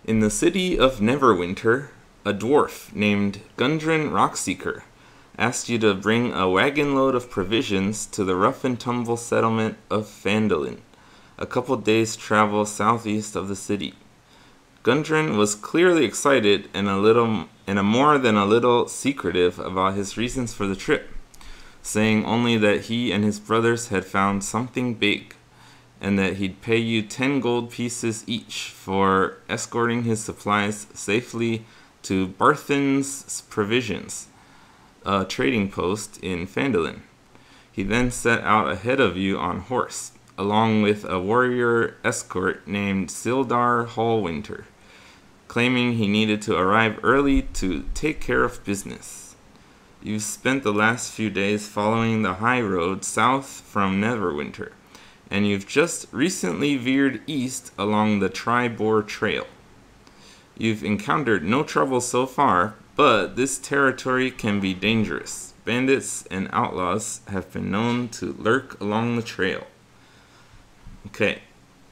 In the city of Neverwinter, a dwarf named Gundren Rockseeker asked you to bring a wagon load of provisions to the rough and tumble settlement of Phandelver, a couple days' travel southeast of the city. Gundren was clearly excited and a more than a little secretive about his reasons for the trip, saying only that he and his brothers had found something big, and that he'd pay you 10 gold pieces each for escorting his supplies safely to Barthen's Provisions, a trading post in Phandelver. He then set out ahead of you on horse, along with a warrior escort named Sildar Hallwinter, claiming he needed to arrive early to take care of business. You've spent the last few days following the high road south from Neverwinter, and you've just recently veered east along the Tribor Trail. You've encountered no trouble so far, but this territory can be dangerous. Bandits and outlaws have been known to lurk along the trail. Okay,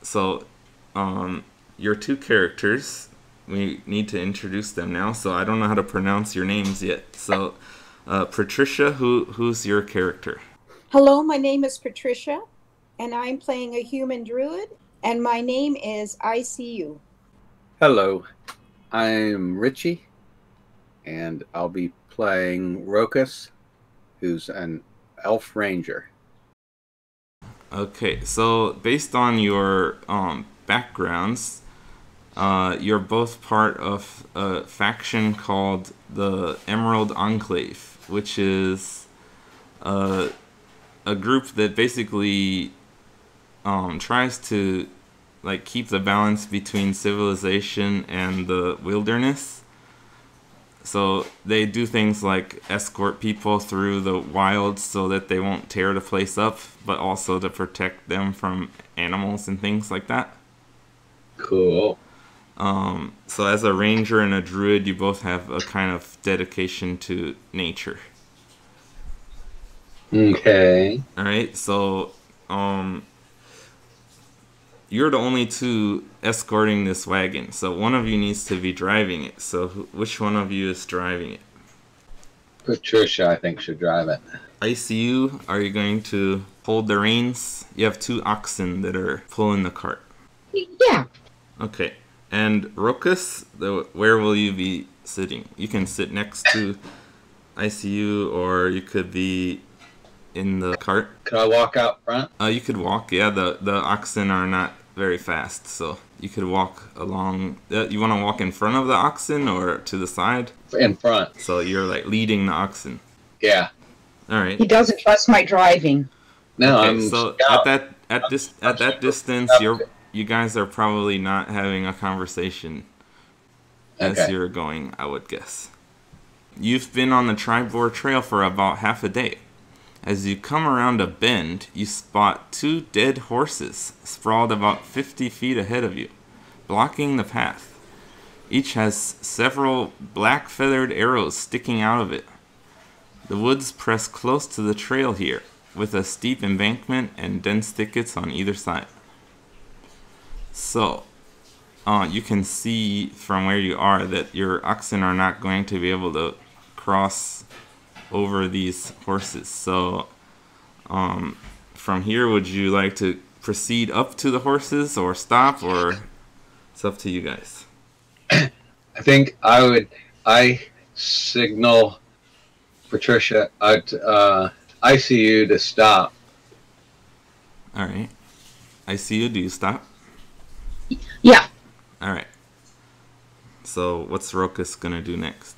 so your two characters, we need to introduce them now, so I don't know how to pronounce your names yet. So, Patricia, who's your character? Hello, my name is Patricia, and I'm playing a human druid, and my name is ICU. Hello, I'm Richie, and I'll be playing Rokus, who's an elf ranger. Okay, so based on your backgrounds, you're both part of a faction called the Emerald Enclave, which is a group that basically tries to keep the balance between civilization and the wilderness. So they do things like escort people through the wilds so that they won't tear the place up, but also to protect them from animals and things like that. Cool. So as a ranger and a druid, you both have a kind of dedication to nature. Okay. Alright, so you're the only two escorting this wagon, so one of you needs to be driving it. So which one of you is driving it? Patricia, I think, should drive it. ICU, are you going to hold the reins? You have two oxen that are pulling the cart. Yeah. Okay. And Rokus, where will you be sitting? You can sit next to ICU, or you could be in the cart. Could I walk out front? You could walk, yeah. The oxen are not very fast, so you could walk along. You want to walk in front of the oxen or to the side? In front. So you're leading the oxen. Yeah. All right. He doesn't trust my driving. No, Okay, I'm so scout. at that distance, you guys are probably not having a conversation as Okay. you're going, I would guess. You've been on the Tribor Trail for about half a day. As you come around a bend, you spot two dead horses sprawled about 50 feet ahead of you, blocking the path. Each has several black feathered arrows sticking out of it. The woods press close to the trail here, with a steep embankment and dense thickets on either side. So, you can see from where you are that your oxen are not going to be able to cross over these horses. So, from here, would you like to proceed up to the horses or stop, or it's up to you guys? I think I signal Patricia at ICU to stop. All right. I see you. Do you stop? Yeah. All right. So, what's Rokus gonna do next?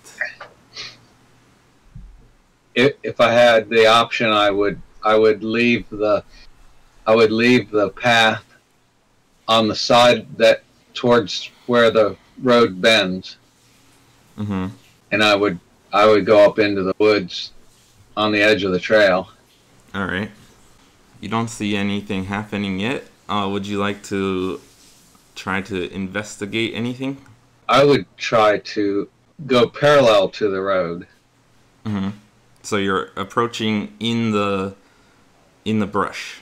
If I had the option, I would leave the path on the side that towards where the road bends, Mm-hmm. and I would go up into the woods on the edge of the trail. All right. You don't see anything happening yet. Would you like to try to investigate anything? I would try to go parallel to the road. Mm-hmm. So you're approaching in the brush.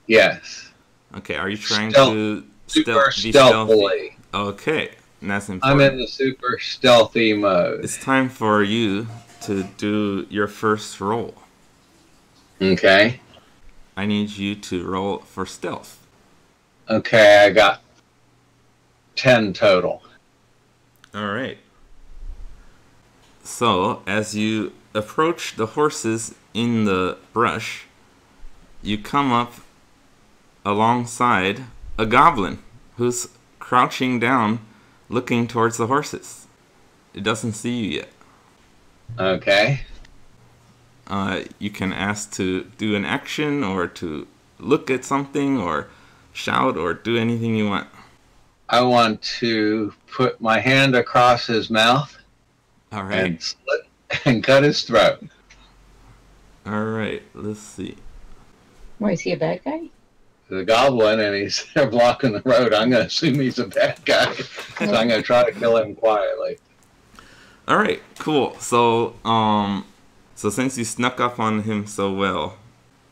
Yes. Okay. Are you trying Stealth- to Super be stealthy? stealthily. Okay. And that's I'm in important. the super stealthy mode. It's time for you to do your first roll. Okay. I need you to roll for stealth. Okay, I got 10 total. All right. So, as you approach the horses in the brush, you come up alongside a goblin who's crouching down looking towards the horses. It doesn't see you yet. Okay. You can ask to do an action or to look at something or shout or do anything you want. I want to put my hand across his mouth All right. and slit and cut his throat. All right. Let's see. Why, is he a bad guy? The goblin, and he's there blocking the road. I'm going to assume he's a bad guy, so I'm going to try to kill him quietly. All right. Cool. So, so since you snuck up on him so well,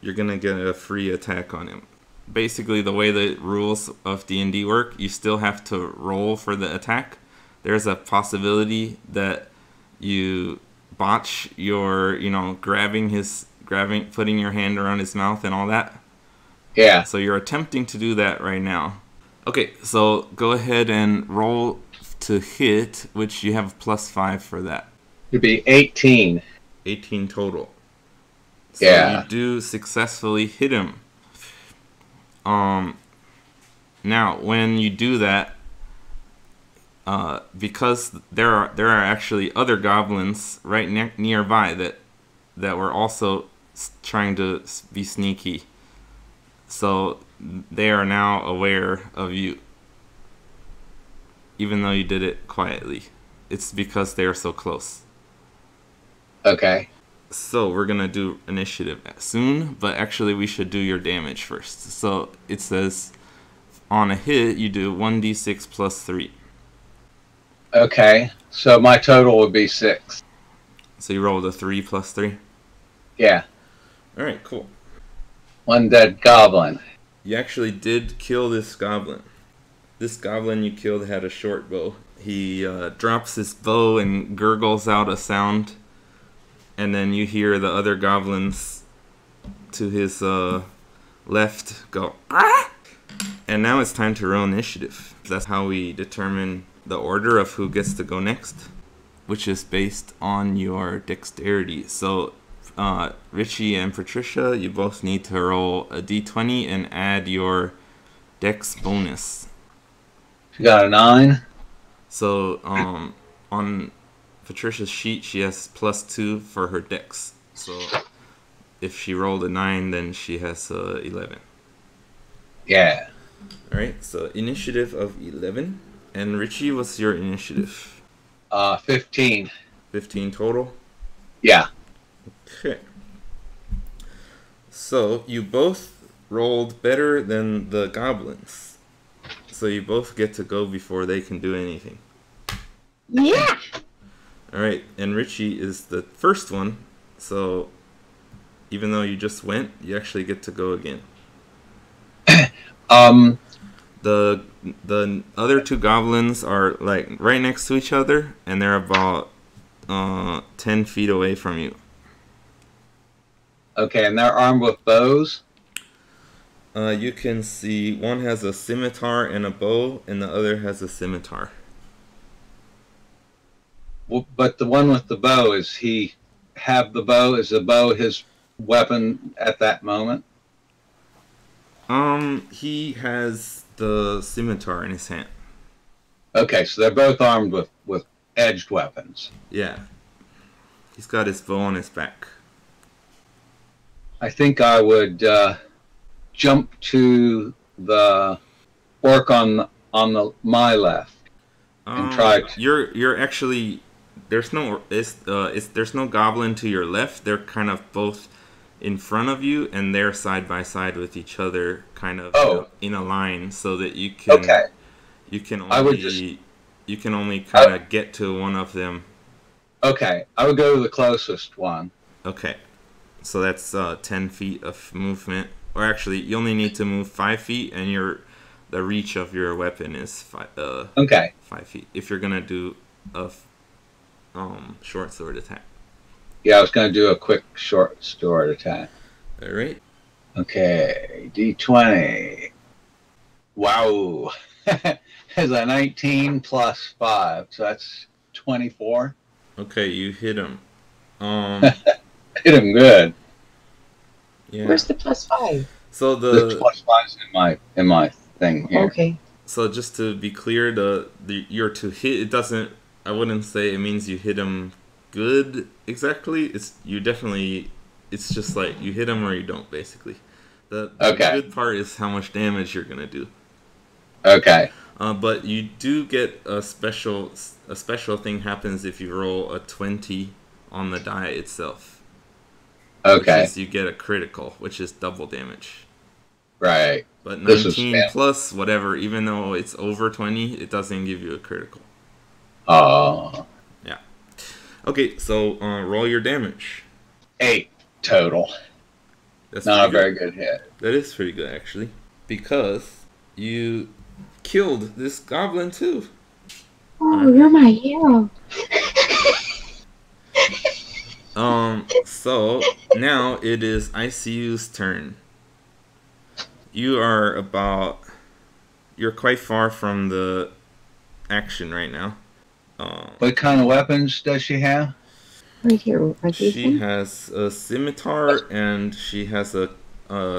you're gonna get a free attack on him. Basically, the way the rules of D&D work, you still have to roll for the attack. There's a possibility that you botch your, putting your hand around his mouth and all that. Yeah. So you're attempting to do that right now. Okay, so go ahead and roll to hit, which you have +5 for that. It'd be 18. 18 total. So Yeah. you do successfully hit him. Now when you do that, because there are actually other goblins right nearby that were also trying to be sneaky. So they are now aware of you, even though you did it quietly. It's because they are so close. Okay. So we're gonna do initiative soon, but actually we should do your damage first. So it says on a hit you do 1d6 plus 3. Okay. So my total would be 6. So you rolled a 3 plus 3. Yeah. All right, cool. One dead goblin. You actually did kill this goblin. This goblin you killed had a short bow. He drops his bow and gurgles out a sound, and then you hear the other goblins to his left go, "Ah!" And now it's time to roll initiative. That's how we determine the order of who gets to go next, which is based on your dexterity. So Richie and Patricia, you both need to roll a d20 and add your dex bonus. She got a 9. So on Patricia's sheet, she has +2 for her dex. So if she rolled a 9, then she has 11. Yeah. All right. So initiative of 11. And Richie, what's your initiative? 15. 15 total. Yeah. Okay. So you both rolled better than the goblins. So you both get to go before they can do anything. Yeah. All right, and Richie is the first one. So even though you just went, you actually get to go again. The other two goblins are like right next to each other, and they're about 10 feet away from you. Okay, and they're armed with bows? You can see one has a scimitar and a bow, and the other has a scimitar. Well, but the one with the bow, is he have the bow? Is the bow his weapon at that moment? He has the scimitar in his hand. Okay, so they're both armed with edged weapons. Yeah. He's got his bow on his back. I think I would jump to the orc on my left and try to... You're actually... There's no goblin to your left. They're kind of both in front of you, and they're side by side with each other, kind of in a line, so that you can you can only kind of get to one of them. Okay, I would go to the closest one. Okay, so that's 10 feet of movement, or actually, you only need to move 5 feet, and you're the reach of your weapon is Okay. 5 feet. If you're gonna do a short sword attack. Yeah, I was going to do a quick short sword attack. All right. Okay, D20. Wow. Has a 19 plus 5, so that's 24. Okay, you hit him. Hit him good. Yeah. Where's the +5? So The plus 5's in my thing here. Okay. So just to be clear, you're to hit. It doesn't. I wouldn't say it means you hit him good exactly. It's just like you hit him or you don't basically. The good part is how much damage you're gonna do. Okay. But you do get a special thing happens if you roll a 20 on the die itself. Okay. Which is you get a critical, which is double damage. Right. But 19 plus whatever, even though it's over 20, it doesn't give you a critical. Oh. Yeah. Okay, so roll your damage. 8 total. That's not a very good hit. That is pretty good, actually. Because you killed this goblin, too. Oh, you're my hero. So now it is ICU's turn. You're quite far from the action right now. What kind of weapons does she have? Right here. She has a scimitar and she has a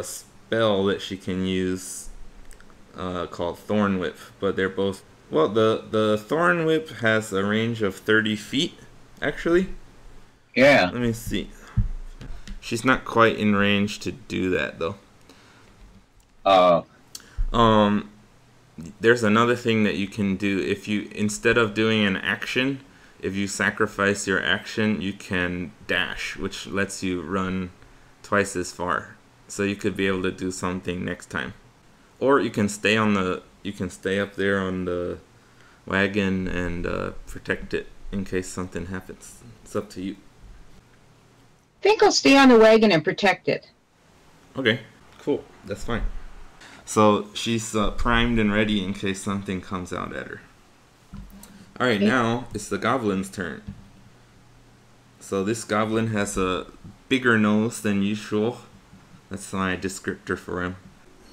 spell that she can use called Thorn Whip. But they're both... Well, the Thorn Whip has a range of 30 feet, actually. Yeah. Let me see. She's not quite in range to do that, though. There's another thing that you can do. If you, instead of doing an action, if you sacrifice your action, you can dash, which lets you run twice as far. So you could be able to do something next time. Or you can stay up there on the wagon and protect it in case something happens. It's up to you. I think I'll stay on the wagon and protect it. Okay, cool. That's fine. So she's primed and ready in case something comes out at her. Alright, now it's the goblin's turn. So this goblin has a bigger nose than usual. That's my descriptor for him.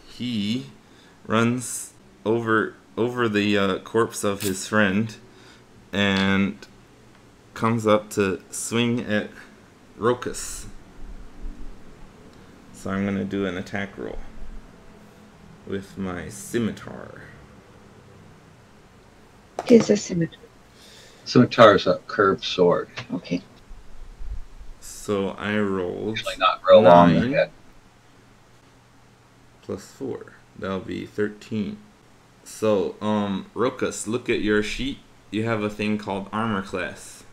He runs over the corpse of his friend and comes up to swing at Rokus. So I'm going to do an attack roll with my scimitar. What is a scimitar? Scimitar is a curved sword. Okay. So I rolled Usually not real long to hit. Plus 4. That'll be 13. So, Rokus, look at your sheet. You have a thing called armor class.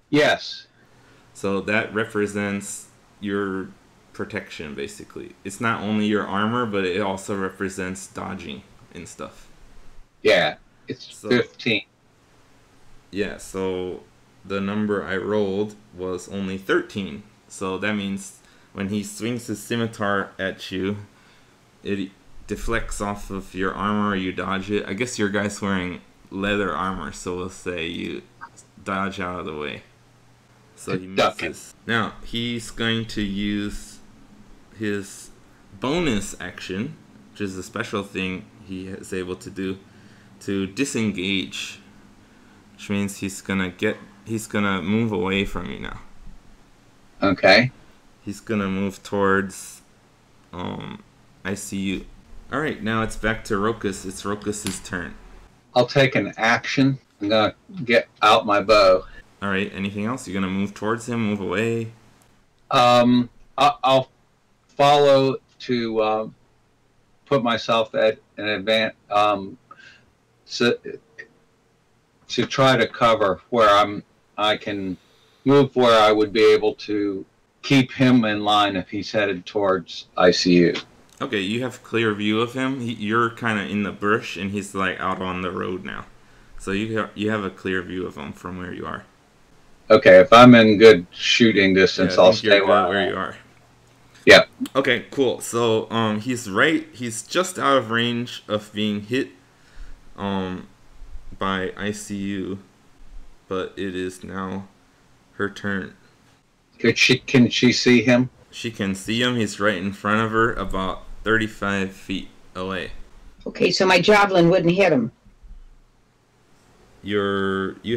Yes. So that represents your protection, basically. It's not only your armor, but it also represents dodging and stuff. Yeah, it's 15. Yeah, so the number I rolled was only 13. So that means when he swings his scimitar at you, it deflects off of your armor, you dodge it. I guess your guy's wearing leather armor, so we'll say you dodge out of the way. So he misses. Now, he's going to use his bonus action, which is a special thing he is able to do, to disengage. Which means he's gonna move away from you now. Okay. He's gonna move towards ICU. Alright, now it's back to Rokus. It's Rokus's turn. I'll take an action. I'm gonna get out my bow. Alright, anything else? You're gonna move towards him, move away? I'll follow to put myself at an advance to try to cover where I can move where I would be able to keep him in line if he's headed towards ICU. Okay, you have clear view of him. You're kind of in the bush, and he's like out on the road now. So you have a clear view of him from where you are. Okay, if I'm in good shooting distance, I'll stay where you are. Yep. Okay, cool. So he's just out of range of being hit by ICU, but it is now her turn. Can she see him? She can see him. He's right in front of her, about 35 feet away. Okay, so my javelin wouldn't hit him. You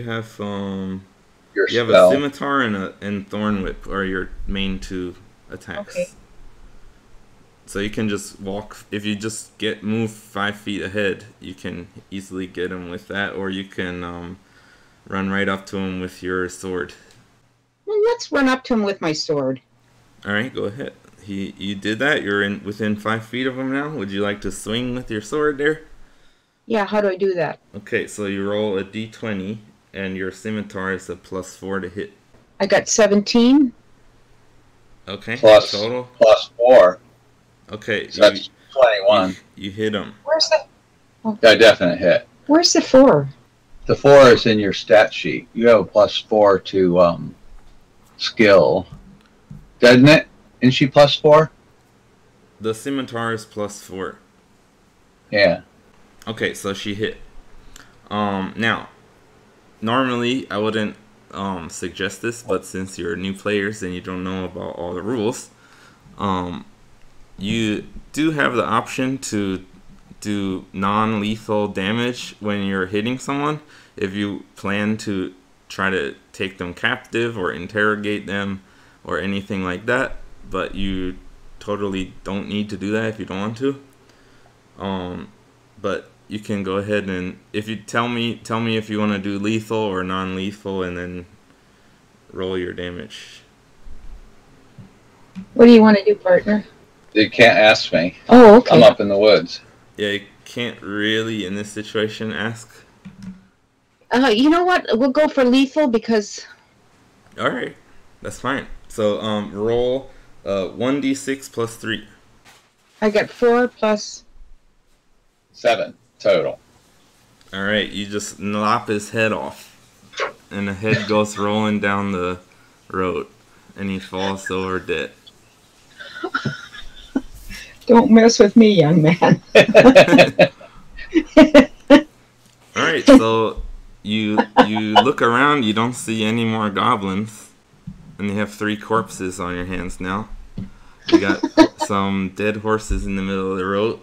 have Your you have a spell. scimitar and thorn whip are your main 2 attacks. Okay. So you can just walk. If you just move 5 feet ahead, you can easily get him with that, or you can run right up to him with your sword. Well, let's run up to him with my sword. All right, go ahead. You did that. You're within 5 feet of him now. Would you like to swing with your sword there? Yeah, how do I do that? Okay, so you roll a d20, and your scimitar is a +4 to hit. I got 17. Okay, Plus total. +4. Okay, So that's 21. You hit him. Where's the A definite hit. Where's the 4? The 4 is in your stat sheet. You have a +4 to skill, doesn't it? Isn't she +4? The scimitar is +4. Yeah. Okay, so she hit. Now, normally I wouldn't suggest this, but since you're new players and you don't know about all the rules, you do have the option to do non-lethal damage when you're hitting someone if you plan to try to take them captive or interrogate them or anything like that, but you totally don't need to do that if you don't want to. But you can go ahead and if you tell me if you want to do lethal or non-lethal, and then roll your damage. What do you want to do, partner? You can't ask me. Oh, okay. I'm up in the woods. Yeah, you can't really in this situation ask. You know what? We'll go for lethal because... All right, that's fine. So roll 1d6 plus 3. I got 4 plus... 7 total. All right, you just lop his head off, and the head goes rolling down the road, and he falls over dead. Don't mess with me, young man. All right, so you look around, you don't see any more goblins, and you have 3 corpses on your hands now. You got some dead horses in the middle of the road,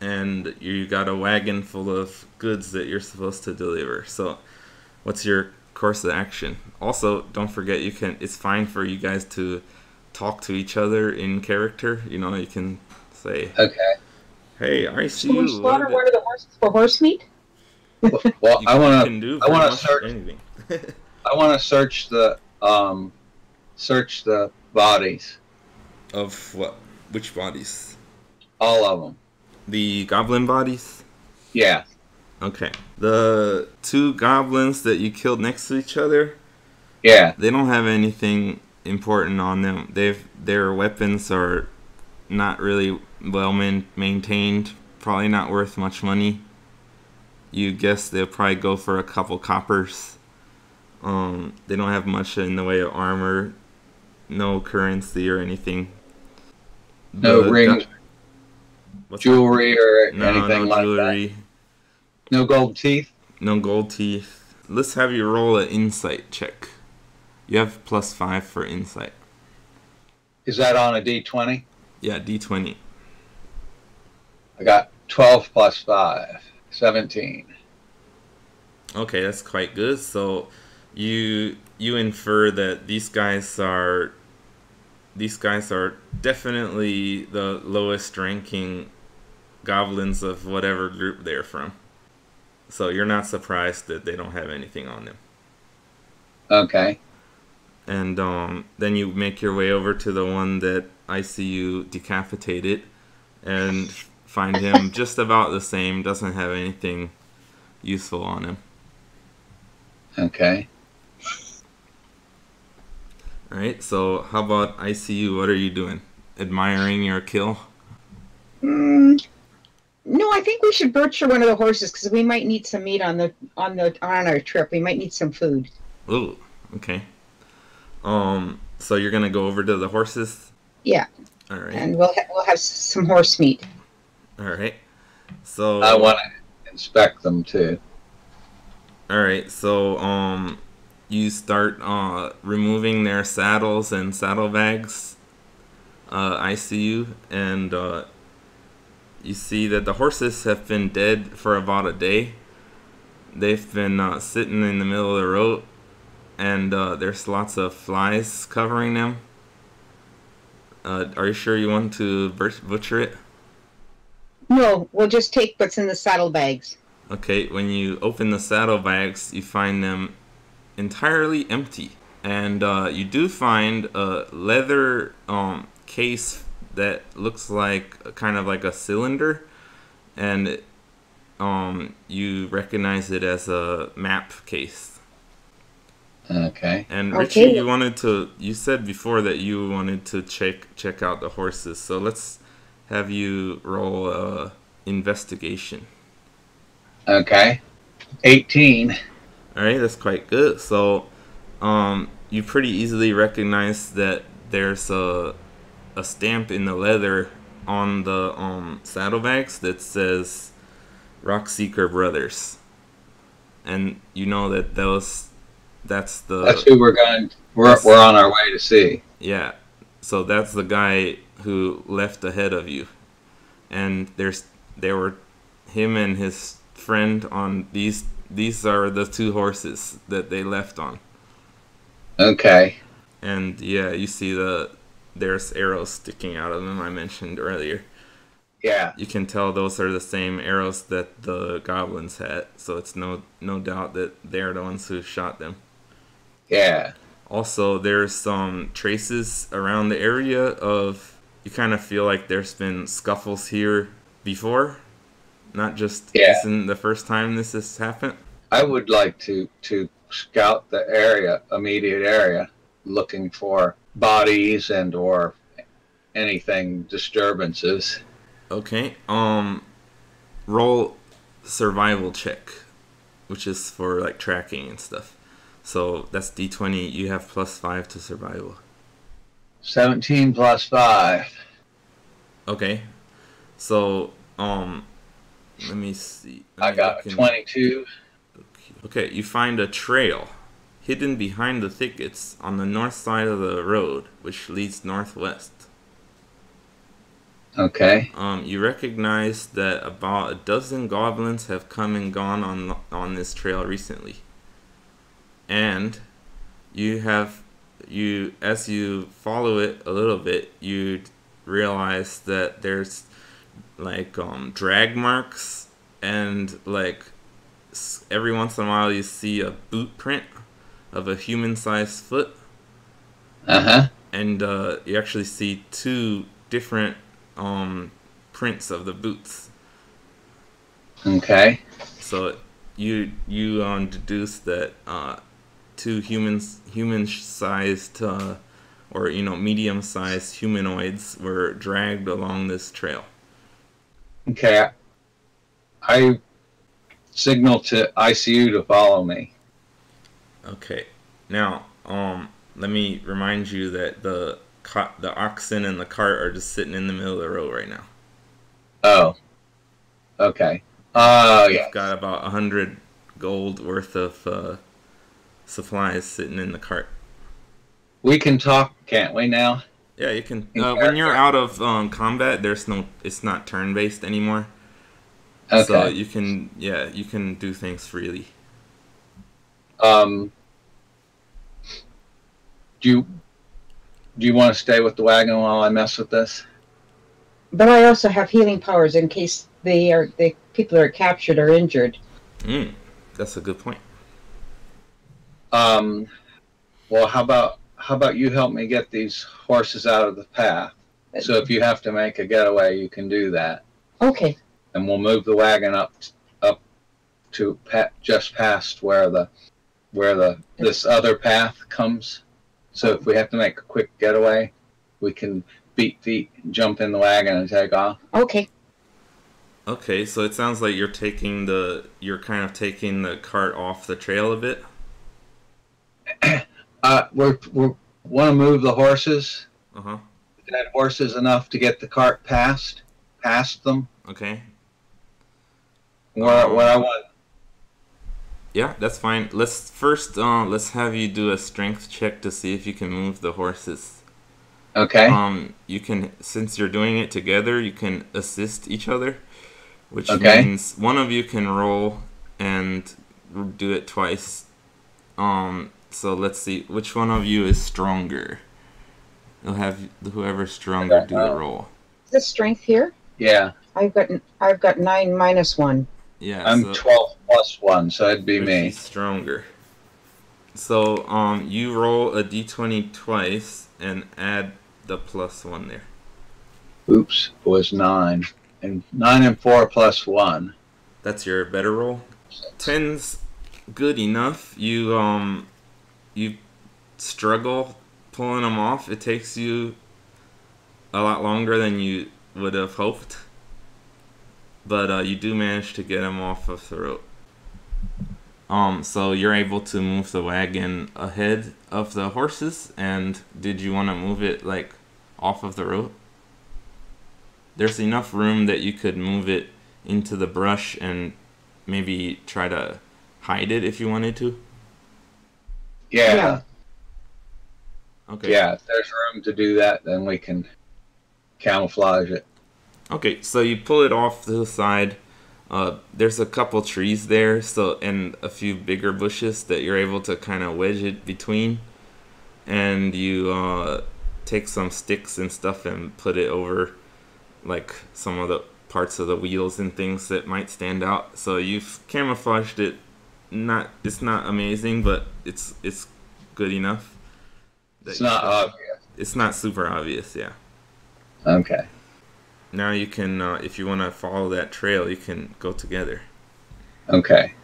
and you got a wagon full of goods that you're supposed to deliver. So what's your course of action? Also, don't forget it's fine for you guys to talk to each other in character. You know, you can say, Okay. "Hey, I see Should we you." slaughter one of the horses for horse meat? Well, You I want can do I pretty want to much search. anything. I want to search the bodies, Of what? Which bodies? all of them. The goblin bodies? Yeah. Okay. The 2 goblins that you killed next to each other, Yeah. they don't have anything important on them. Their weapons are not really well maintained, probably not worth much money. You guess they'll probably go for a couple coppers. They don't have much in the way of armor, no currency or anything. No rings, jewelry, or anything like jewelry. that. No gold teeth. No gold teeth. Let's have you roll an insight check. You have +5 for insight. Is that on a D20? Yeah, d20. I got 12 plus 5, 17. Okay, that's quite good. So you infer that these guys are definitely the lowest ranking goblins of whatever group they're from. So you're not surprised that they don't have anything on them. Okay. And then you make your way over to the one that I see you decapitated and find him just about the same, doesn't have anything useful on him. Okay. Alright, so how about I see you? What are you doing? Admiring your kill? No, I think we should butcher one of the horses because we might need some meat on our trip. We might need some food. Ooh, okay. So you're gonna go over to the horses? Yeah, All right. and we'll have some horse meat. All right. So I want to inspect them too. all right. So you start removing their saddles and saddlebags. I see you, and you see that the horses have been dead for about a day. They've been sitting in the middle of the road, and there's lots of flies covering them. Are you sure you want to butcher it? No, we'll just take what's in the saddlebags. Okay, when you open the saddlebags, you find them entirely empty. And you do find a leather case that looks like kind of like a cylinder, and you recognize it as a map case. Okay. And Richie, Okay. you said before that you wanted to check out the horses, so let's have you roll investigation. Okay. 18. All right, that's quite good. So, you pretty easily recognize that there's a stamp in the leather on the saddlebags that says Rockseeker Brothers, and you know that that's That's who we're on our way to see. yeah. So that's the guy who left ahead of you, and there were him and his friend on these. These are the two horses that they left on. Okay. And yeah, you see there's arrows sticking out of them I mentioned earlier. Yeah. You can tell those are the same arrows that the goblins had, so it's no doubt that they're the ones who shot them. Yeah. Also, there's some traces around the area of, you kind of feel like there's been scuffles here before, not just isn't the first time this has happened. I would like to scout the immediate area, looking for bodies and or anything disturbances. Okay. Roll survival check, which is for like tracking and stuff. So that's D20. You have +5 to survival. 17 plus 5. Okay. So let me see. I got a 22. Okay, you find a trail hidden behind the thickets on the north side of the road, which leads northwest. Okay. You recognize that about a dozen goblins have come and gone on this trail recently, and as you follow it a little bit, you realize that there's like drag marks, and like every once in a while you see a boot print of a human-sized foot. And you actually see two different prints of the boots. Okay. So you deduce that two human-sized or medium-sized humanoids were dragged along this trail. Okay. I signal to ICU to follow me. Okay. Now, let me remind you that the oxen and the cart are just sitting in the middle of the road right now. Oh. Okay. You've got about 100 gold worth of supplies sitting in the cart. We can talk, can't we now? Yeah, you can. When you're out of combat, it's not turn-based anymore. Okay. So you can do things freely. Do you want to stay with the wagon while I mess with this? But I also have healing powers in case the people are captured or injured. That's a good point. Well, how about you help me get these horses out of the path? So if you have to make a getaway, you can do that. Okay. And we'll move the wagon up to just past where this other path comes. So if we have to make a quick getaway, we can beat feet, jump in the wagon, and take off. Okay. Okay, so it sounds like you're kind of taking the cart off the trail a bit. We want to move the horses dead horses enough to get the cart past them. Okay. What I want. Yeah, that's fine. Let's first let's have you do a strength check to see if you can move the horses. Okay. You can, since you're doing it together, you can assist each other, which Okay. means one of you can roll and do it twice. So let's see which one of you is stronger. You'll have whoever's stronger do the roll. Is this strength here? Yeah. I've got 9 minus 1. Yeah, I'm so 12 plus 1, so it'd be me. Richie's stronger. So you roll a d20 twice and add the plus 1 there. Oops, it was 9. And 9 and 4 plus 1. That's your better roll. 10's good enough. You struggle pulling them off. It takes you a lot longer than you would have hoped, but you do manage to get them off of the rope. So you're able to move the wagon ahead of the horses. And did you want to move it like off of the rope? There's enough room that you could move it into the brush and maybe try to hide it if you wanted to. Yeah. Okay. Yeah, if there's room to do that, then we can camouflage it. Okay, so you pull it off to the side. There's a couple trees there, and a few bigger bushes that you're able to kind of wedge it between. And you take some sticks and stuff and put it over like some of the parts of the wheels and things that might stand out. So you've camouflaged it. It's not amazing, but it's good enough. It's not obvious. It's not super obvious, yeah. Okay. Now you can, if you want to follow that trail, you can go together. Okay.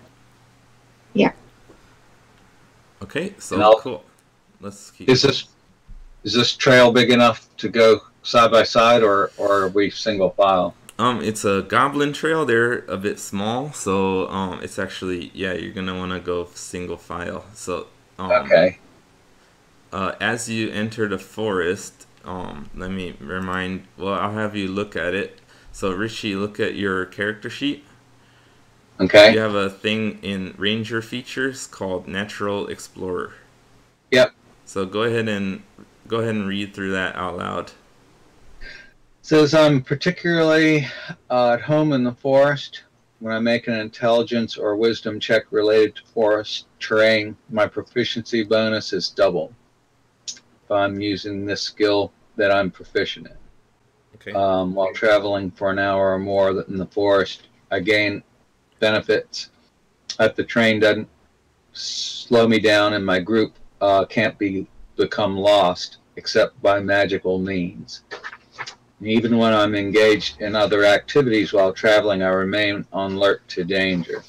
Yeah. Okay, so cool. Let's keep. Is this trail big enough to go side by side, or are we single file? It's a goblin trail. They're a bit small, so it's actually, yeah, you're gonna want to go single file. So Okay. As you enter the forest, let me remind. Well, I'll have you look at it. So Richie, look at your character sheet. Okay. You have a thing in Ranger features called Natural Explorer. Yep. So go ahead and read through that out loud. Says I'm particularly at home in the forest. When I make an intelligence or wisdom check related to forest terrain, my proficiency bonus is double if I'm using this skill that I'm proficient in. Okay. While traveling for an hour or more in the forest, I gain benefits if the train doesn't slow me down and my group can't become lost except by magical means. Even when I'm engaged in other activities while traveling, I remain on alert to danger.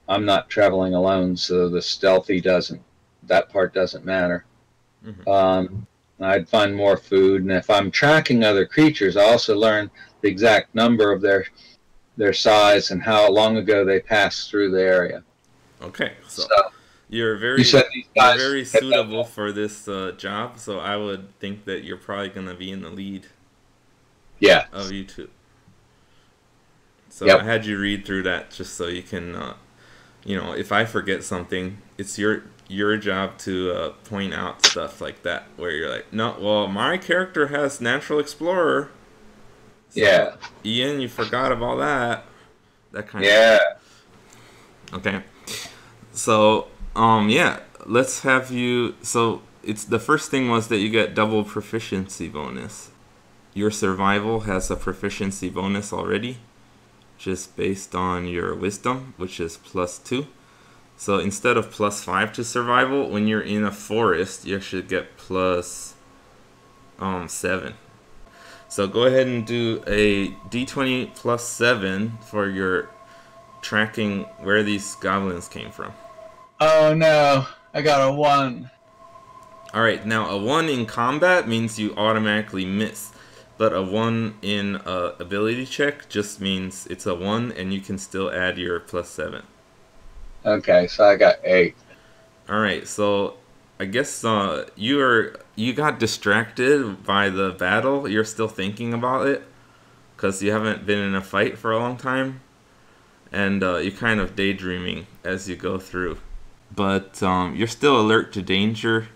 I'm not traveling alone, so the stealthy that part doesn't matter. Mm-hmm. I'd find more food, and if I'm tracking other creatures, I also learn the exact number of their size and how long ago they passed through the area. Okay, so you're very suitable for this job, so I would think that you're probably going to be in the lead. Yeah. Of you two. So yep. I had you read through that just so you can, if I forget something, it's your job to point out stuff like that where you're like, no, well, my character has Natural Explorer. So, yeah. Ian, you forgot about that. That kind of. Okay. So, yeah, let's have you. So it's the first thing was that you get double proficiency bonus. Your survival has a proficiency bonus already, just based on your wisdom, which is +2. So instead of +5 to survival, when you're in a forest, you should get +7. So go ahead and do a d20 +7 for your tracking where these goblins came from. Oh no, I got a 1. Alright, now a 1 in combat means you automatically miss. But a 1 in ability check just means it's a 1 and you can still add your +7. Okay, so I got 8. Alright, so I guess you got distracted by the battle. You're still thinking about it because you haven't been in a fight for a long time, and you're kind of daydreaming as you go through. But you're still alert to danger.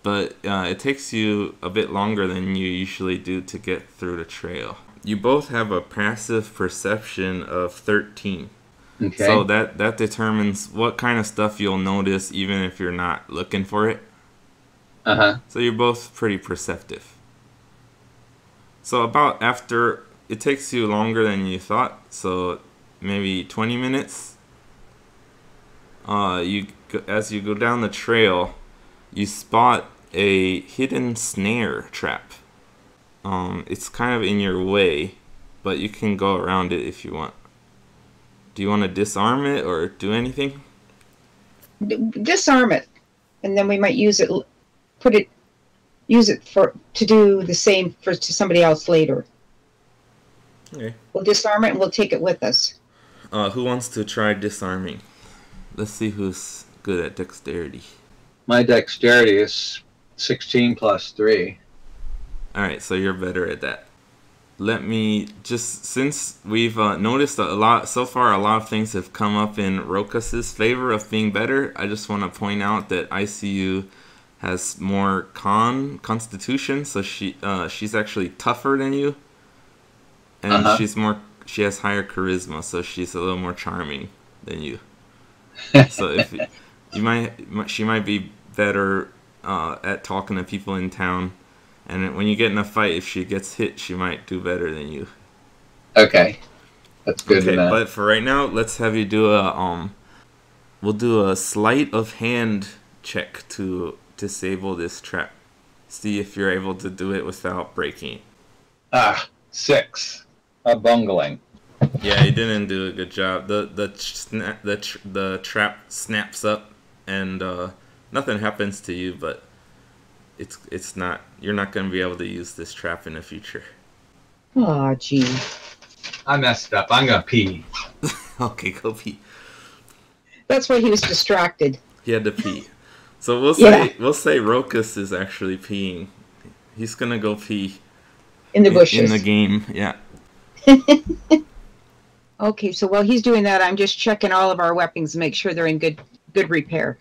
But it takes you a bit longer than you usually do to get through the trail. You both have a passive perception of 13. Okay. So that determines what kind of stuff you'll notice even if you're not looking for it. Uh-huh. So you're both pretty perceptive. So about after, it takes you longer than you thought, so maybe 20 minutes. As you go down the trail, you spot a hidden snare trap. It's kind of in your way, but you can go around it if you want. Do you want to disarm it or do anything? Disarm it, and then we might use it to do the same to somebody else later. Okay. We'll disarm it and we'll take it with us. Who wants to try disarming? Let's see who's good at dexterity. My dexterity is 16 plus 3. Alright, so you're better at that. Let me just, since we've noticed a lot so far, a lot of things have come up in Rokus's favor of being better. I just want to point out that ICU has more constitution, so she's actually tougher than you, and she has higher charisma, so she's a little more charming than you. So if she might be better at talking to people in town. And when you get in a fight, if she gets hit, she might do better than you. Okay, that's good to know. But for right now, let's have you do we'll do a sleight of hand check to disable this trap. See if you're able to do it without breaking it. 6. A bungling. Yeah, you didn't do a good job. The trap snaps up, and nothing happens to you, but it's not, you're not going to be able to use this trap in the future. Oh, gee. I messed up. I'm gonna pee. Okay, go pee. That's why he was distracted. He had to pee. So we'll say Rokus is actually peeing. He's gonna go pee In the bushes. in the game. Yeah. Okay, so while he's doing that, I'm just checking all of our weapons to make sure they're in good repair.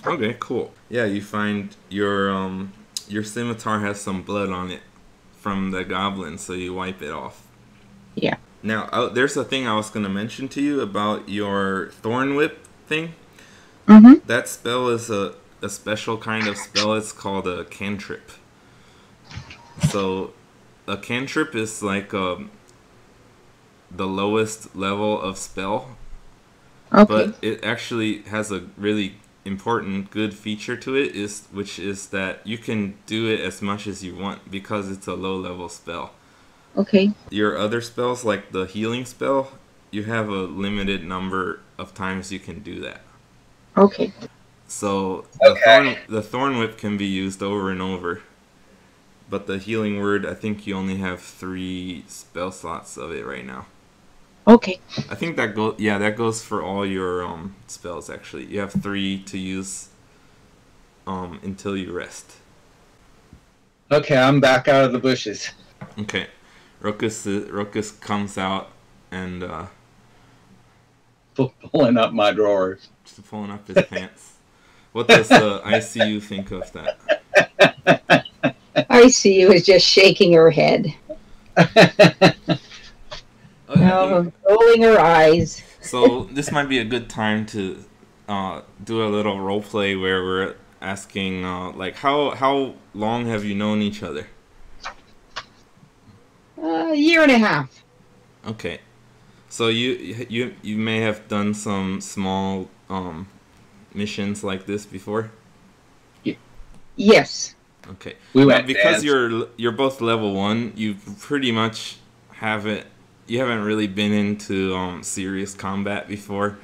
Okay, cool. Yeah, you find your scimitar has some blood on it from the goblin, so you wipe it off. Yeah. Now, there's a thing I was going to mention to you about your thorn whip thing. Mm-hmm. That spell is a special kind of spell. It's called a cantrip. So, a cantrip is like the lowest level of spell. Okay. But it actually has a really important good feature to it, which is that you can do it as much as you want because it's a low level spell. Okay. Your other spells, like the healing spell, you have a limited number of times you can do that. Okay. So the thorn whip can be used over and over, but the healing word, I think you only have 3 spell slots of it right now. Okay. I think that goes for all your spells. Actually, you have 3 to use until you rest. Okay, I'm back out of the bushes. Okay, Rokus comes out and Pulling up my drawers. just pulling up his pants. What does ICU think of that? ICU is just shaking her head. Rolling her eyes. So this might be a good time to do a little role play where we're asking, like, how long have you known each other? A year and a half. Okay, so you may have done some small missions like this before. Yes. Okay, We went because dance. you're both level 1. You pretty much haven't really been into serious combat before.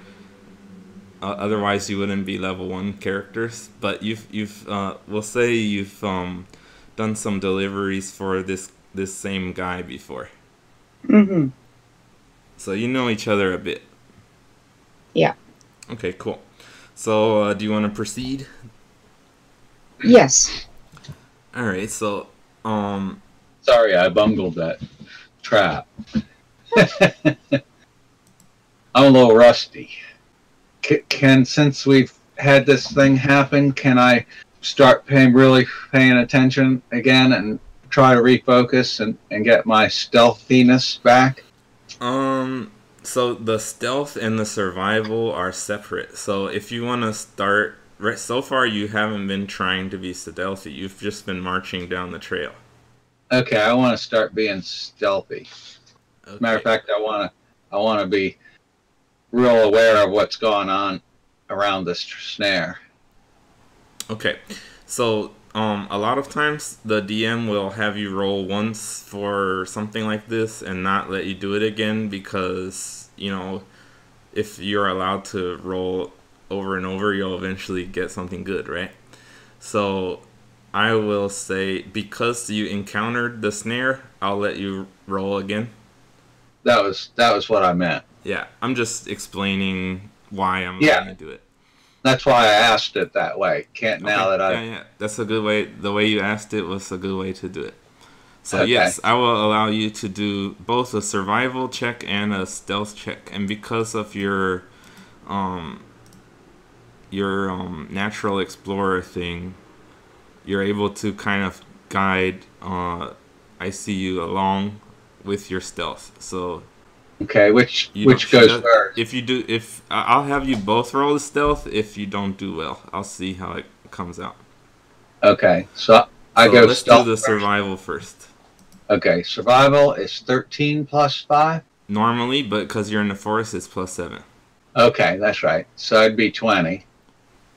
Otherwise, you wouldn't be level 1 characters. But we'll say you've done some deliveries for this same guy before. Mm-hmm. So you know each other a bit. Yeah. Okay, cool. So do you want to proceed? Yes. All right, so Sorry, I bungled that trap. I'm a little rusty. Since we've had this thing happen, can I start really paying attention again and try to refocus and get my stealthiness back? so the stealth and the survival are separate. So if you want to start, right, so far you haven't been trying to be stealthy. You've just been marching down the trail. Okay, I want to start being stealthy. Okay. Matter of fact, I want to be real aware of what's going on around this snare. Okay, so a lot of times the DM will have you roll once for something like this and not let you do it again because, you know, if you're allowed to roll over and over, you'll eventually get something good, right? So I will say, because you encountered the snare, I'll let you roll again. That was what I meant. Yeah, I'm just explaining why I'm Yeah. going to do it. That's why I asked it that way. Can't now Okay, that yeah, that's a good way. The way you asked it was a good way to do it. So Okay. yes, I will allow you to do both a survival check and a stealth check. And because of your natural explorer thing, you're able to kind of guide ICU along with your stealth. So Okay, which you don't- goes she does- first? if I'll have you both roll the stealth. If you don't do well, I'll see how it comes out. Okay, so I So go let's stealth do the first. survival first. Okay, survival is 13 plus 5. Normally, but because you're in the forest, it's +7. Okay, that's right. So it'd be 20.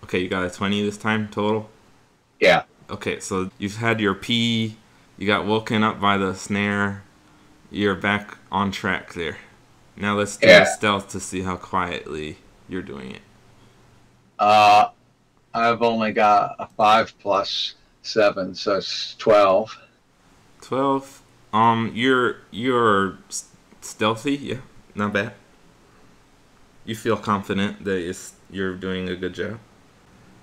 Okay, you got a 20 this time total? Yeah. Okay, so you've had your pee, you got woken up by the snare, you're back on track there. Now let's do Yeah. a stealth to see how quietly you're doing it. I've only got a 5 plus 7, so it's 12. 12. You're stealthy, yeah, not bad. You feel confident that you're doing a good job.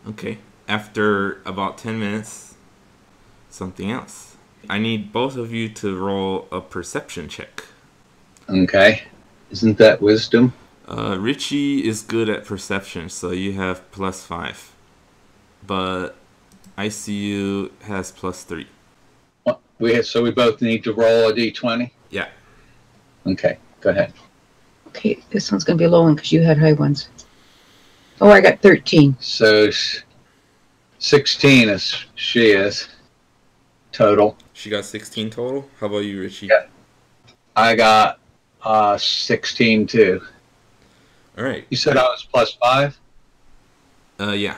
Okay. After about 10 minutes, something else. I need both of you to roll a perception check. Okay. Isn't that wisdom? Richie is good at perception, so you have +5. But ICU has +3. So we both need to roll a d20? Yeah. Okay, go ahead. Okay, this one's going to be a low one because you had high ones. Oh, I got 13. So 16 she is total. She got 16 total. How about you, Richie? Yeah. I got 16 too. All right. You said I was +5? Yeah.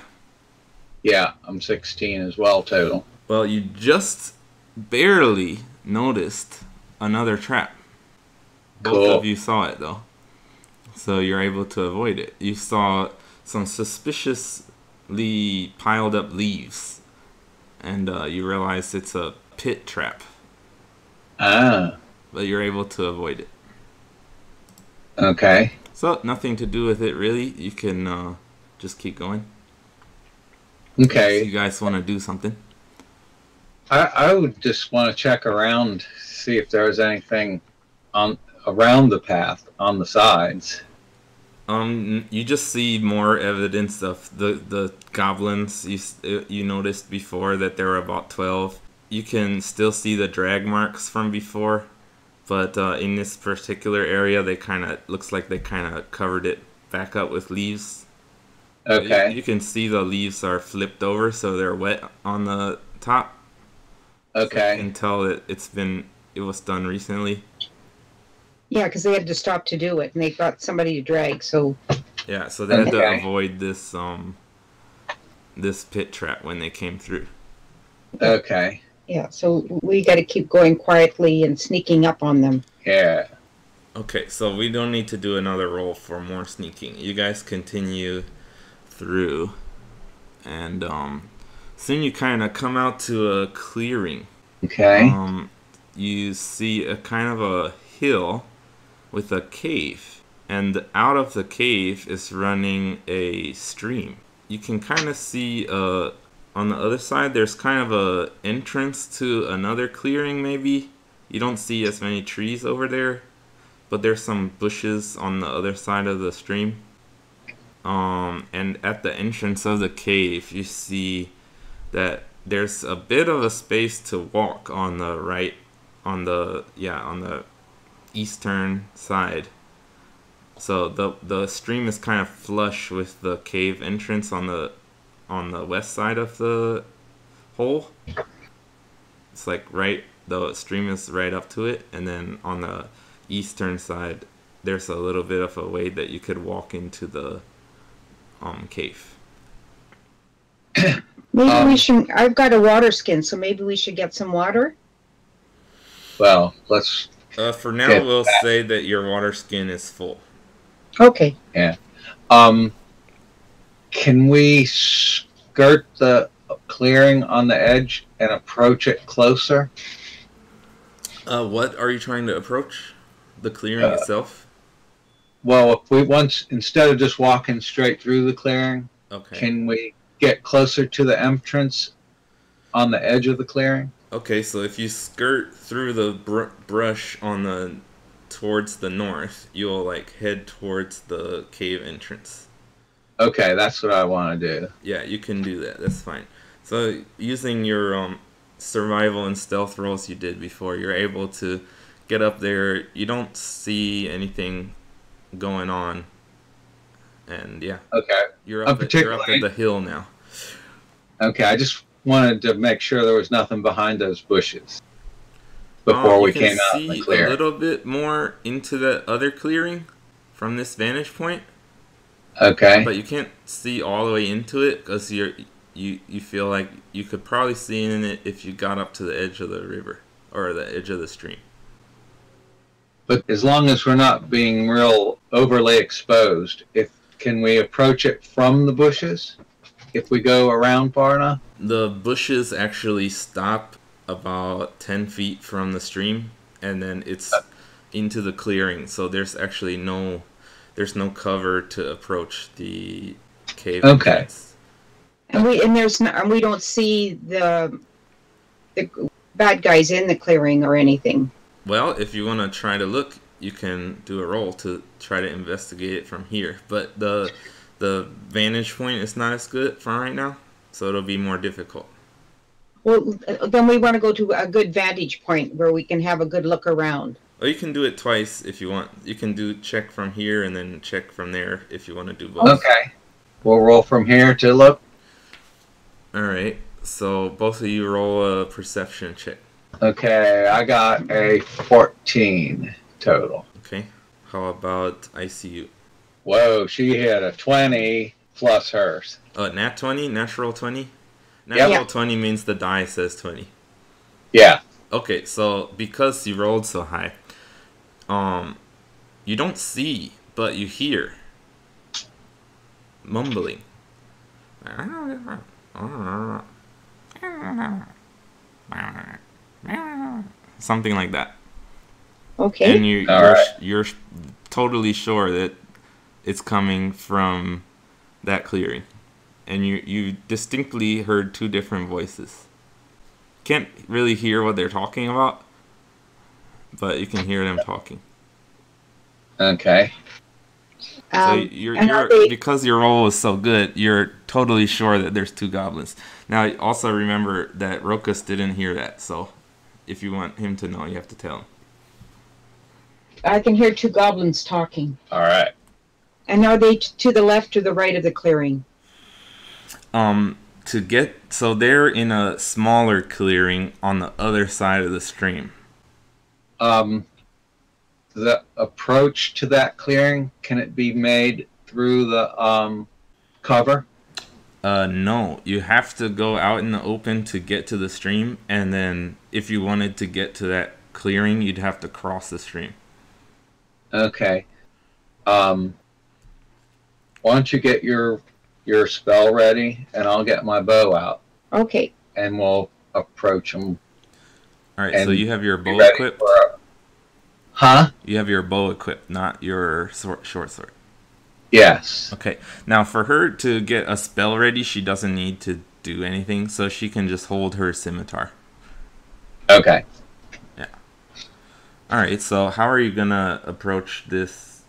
Yeah, I'm 16 as well total. Well, you just barely noticed another trap. Both Cool. of you saw it, though. So you're able to avoid it. You saw some suspiciously piled up leaves. And you realize it's a pit trap. Ah, But you're able to avoid it. okay. So, nothing to do with it, really. You can just keep going. Okay. You guys want to do something? I would just want to check around, see if there was anything around the path on the sides. You just see more evidence of the goblins. You noticed before that there were about 12. You can still see the drag marks from before, but in this particular area, looks like they kind of covered it back up with leaves. Okay. You can see the leaves are flipped over, so they're wet on the top. Okay. So you can tell that it was done recently. Yeah, because they had to stop to do it, and they got somebody to drag. So Yeah, so they had to Okay. avoid this pit trap when they came through. Okay. yeah, so we got to keep going quietly and sneaking up on them. Yeah. Okay, so we don't need to do another roll for more sneaking. You guys continue through, and soon you kind of come out to a clearing. Okay. You see a kind of a hill with a cave, and out of the cave is running a stream. You can kind of see a on the other side, there's kind of a entrance to another clearing. Maybe you don't see as many trees over there, but there's some bushes on the other side of the stream. And at the entrance of the cave, you see that there's a bit of a space to walk on the right, on the eastern side. So the stream is kind of flush with the cave entrance on the west side of the hole. It's like the stream is right up to it, and then on the eastern side, there's a little bit of a way that you could walk into the cave. Maybe we should. I've got a water skin, so maybe we should get some water. Well, let's. For now, we'll say that your water skin is full. Okay. Yeah. Can we skirt the clearing on the edge and approach it closer? What are you trying to approach? The clearing itself? Well, if we instead of just walking straight through the clearing, can we get closer to the entrance on the edge of the clearing? Okay, so if you skirt through the brush on towards the north, you'll like head towards the cave entrance. Okay, that's what I want to do. Yeah, you can do that. That's fine. So using your survival and stealth rolls you did before, you're able to get up there. You don't see anything going on, and yeah. Okay. You're up at the hill now. Okay, I just wanted to make sure there was nothing behind those bushes before we came out in the clearing. You can see a little bit more into the other clearing from this vantage point. Okay. But you can't see all the way into it because you feel like you could probably see in it if you got up to the edge of the river or the edge of the stream. But as long as we're not being real overly exposed, can we approach it from the bushes if we go around far enough? The bushes actually stop about 10 feet from the stream, and then it's into the clearing. So there's actually no cover to approach the cave. Okay. And we don't see the bad guys in the clearing or anything. Well, if you want to try to look, you can do a roll to try to investigate it from here. But the vantage point is not as good for right now, so it'll be more difficult. Well, then we want to go to a good vantage point where we can have a good look around. Or you can do it twice if you want. You can do check from here and then check from there if you want to do both. Okay. We'll roll from here to look. Alright, so both of you roll a perception check. Okay, I got a 14 total. Okay, how about ICU? Whoa, she hit a 20 plus hers. Nat 20? Natural 20? Natural 20 means the die says 20. Yeah. Okay, so because you rolled so high, you don't see, but you hear mumbling. Something like that. Okay. And you're totally sure that it's coming from that clearing. And you distinctly heard two different voices. Can't really hear what they're talking about, but you can hear them talking. Okay. So because your roll is so good, you're totally sure that there's two goblins. Now, also remember that Rokas didn't hear that, so if you want him to know, you have to tell him. I can hear two goblins talking. All right. And are they to the left or the right of the clearing? So they're in a smaller clearing on the other side of the stream. The approach to that clearing, can it be made through the cover? No, you have to go out in the open to get to the stream, and then if you wanted to get to that clearing, you'd have to cross the stream. Okay. Why don't you get your spell ready, and I'll get my bow out. Okay. And we'll approach them. All right, so you have your bow equipped? Huh? You have your bow equipped, not your short sword. Yes. Okay. Now, for her to get a spell ready, she doesn't need to do anything, so she can just hold her scimitar. Okay. Yeah. Alright, so how are you gonna approach this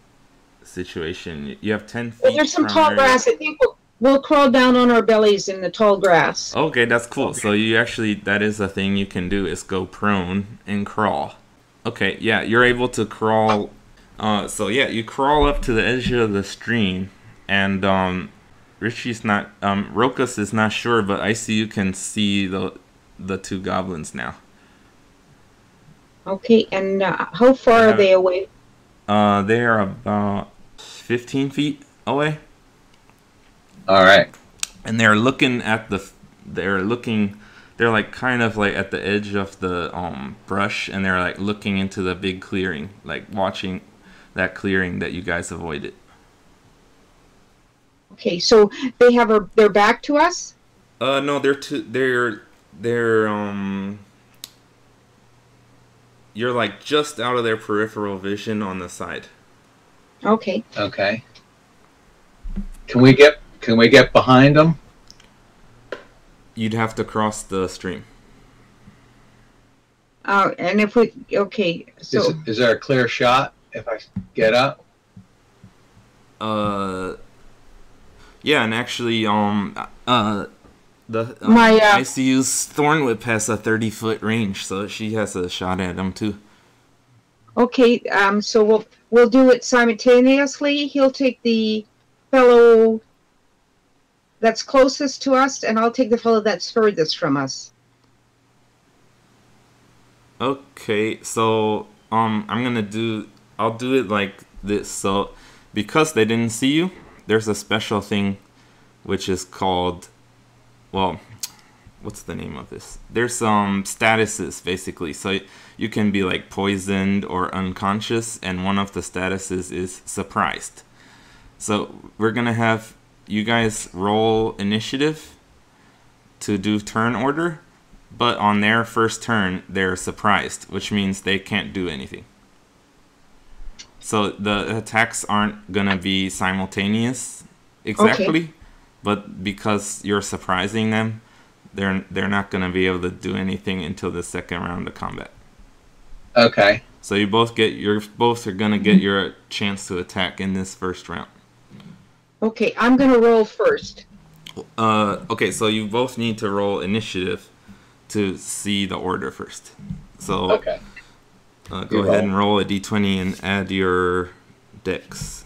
situation? You have 10 feet. Well, there's some from tall her. grass. I think we'll crawl down on our bellies in the tall grass. Okay, that's cool. So you actually, that is a thing you can do, is go prone and crawl. Okay, yeah, you're able to crawl. So yeah, you crawl up to the edge of the stream, and Richie's not, Rokas is not sure, but I see you can see the two goblins now. Okay, and how far are they away? They are about 15 feet away. All right. And they're looking at they're like kind of like at the edge of the brush, and they're like looking into the big clearing, like watching that clearing that you guys avoided. Okay, so they have their back to us? No, they're you're like just out of their peripheral vision on the side. Okay. Okay. Can we get behind them? You'd have to cross the stream. And if we, okay, so. Is there a clear shot if I get up? Yeah, and actually, My, ICU's Thorn Whip has a 30-foot range, so she has a shot at him too. Okay, so we'll do it simultaneously. He'll take the fellow that's closest to us, and I'll take the fellow that's furthest from us. Okay, so I'll do it like this. So because they didn't see you, there's a special thing which is called, well, what's the name of this? There's some statuses basically. So you can be like poisoned or unconscious, and one of the statuses is surprised. So we're gonna have you guys roll initiative to do turn order, but on their first turn they're surprised, which means they can't do anything. So the attacks aren't gonna be simultaneous exactly, okay. But because you're surprising them, they're not gonna be able to do anything until the second round of combat. Okay. So you both are gonna get your chance to attack in this first round. Okay, I'm gonna roll first. Okay, so you both need to roll initiative to see the order first. So okay. Go ahead and roll a d20 and add your dex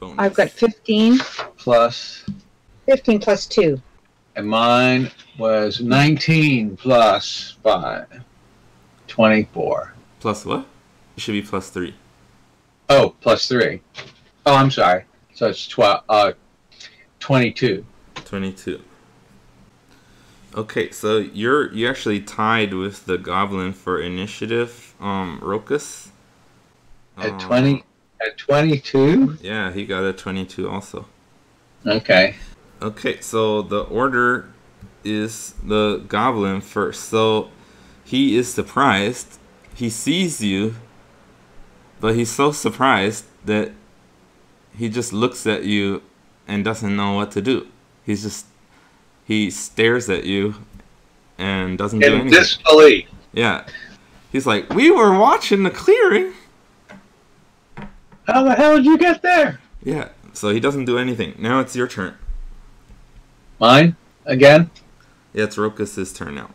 bonus. I've got 15. Plus. 15 plus 2. And mine was 19 plus 5. 24. Plus what? It should be plus 3. Oh, plus 3. Oh, I'm sorry. So it's 22. 22. Okay, so you actually tied with the goblin for initiative, Rokas. At 22? Yeah, he got a 22 also. Okay. Okay, so the order is the goblin first. So he is surprised. He sees you, but he's so surprised that he just looks at you and doesn't know what to do. He stares at you and doesn't do anything. In disbelief. Yeah. He's like, we were watching the clearing. How the hell did you get there? Yeah, so he doesn't do anything. Now it's your turn. Mine? Again? Yeah, it's Rokas' turn now.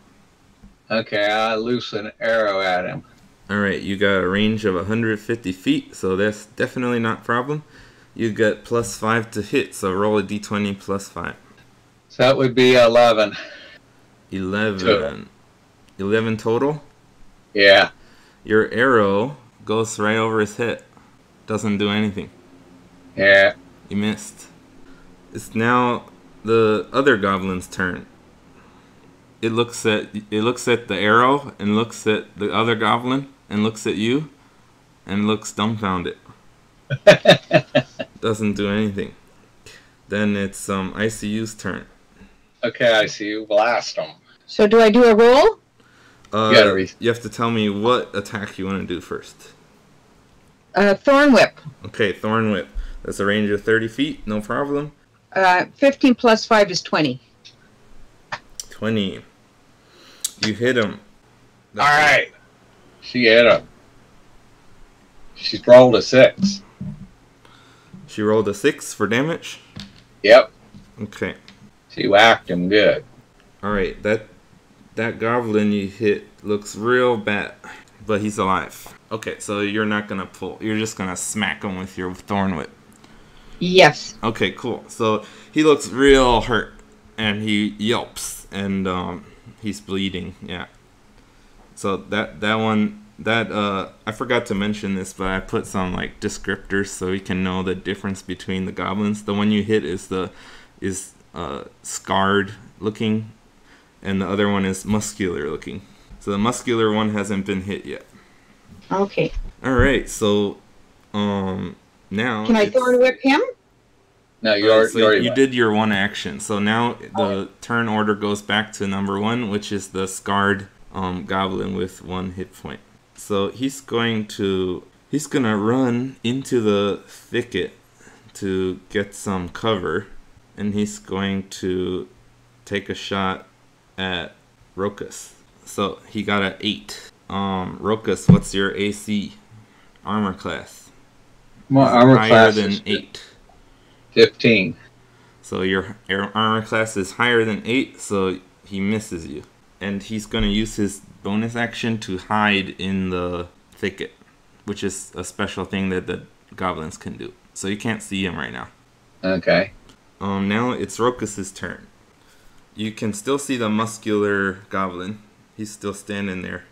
Okay, I loose an arrow at him. Alright, you got a range of 150 feet, so that's definitely not a problem. You get plus 5 to hit, so roll a d20 plus 5. So that would be 11. 11. Total. 11 total? Yeah. Your arrow goes right over his head. Doesn't do anything. Yeah. You missed. It's now the other goblin's turn. It looks at the arrow and looks at the other goblin and looks at you and looks dumbfounded. Doesn't do anything. Then it's ICU's turn. Okay, I see you. Blast them. So do I do a roll? You have to tell me what attack you want to do first. Thorn Whip. Okay, Thorn Whip. That's a range of 30 feet, no problem. 15 plus 5 is 20. 20. You hit him. All right. She hit him. She's rolled a 6. She rolled a 6 for damage? Yep. Okay. She whacked him good. Alright, that goblin you hit looks real bad, but he's alive. Okay, so you're not gonna pull. You're just gonna smack him with your thorn whip. Yes. Okay, cool. So he looks real hurt, and he yelps, and he's bleeding. Yeah. So that one I forgot to mention this, but I put some like descriptors so we can know the difference between the goblins. The one you hit is scarred looking, and the other one is muscular looking. So the muscular one hasn't been hit yet. Okay. All right. So now Can I thorn whip him? No, you already you did your one action. So now the turn order goes back to number 1, which is the scarred goblin with 1 hit point. So he's gonna run into the thicket to get some cover, and he's going to take a shot at Rokus. So he got an 8. Rokus, what's your AC armor class? My armor higher class than is 8. 15. So your armor class is higher than 8, so he misses you. And he's going to use his bonus action to hide in the thicket, which is a special thing that the goblins can do. So you can't see him right now. Okay. Now it's Rokus's turn. You can still see the muscular goblin. He's still standing there.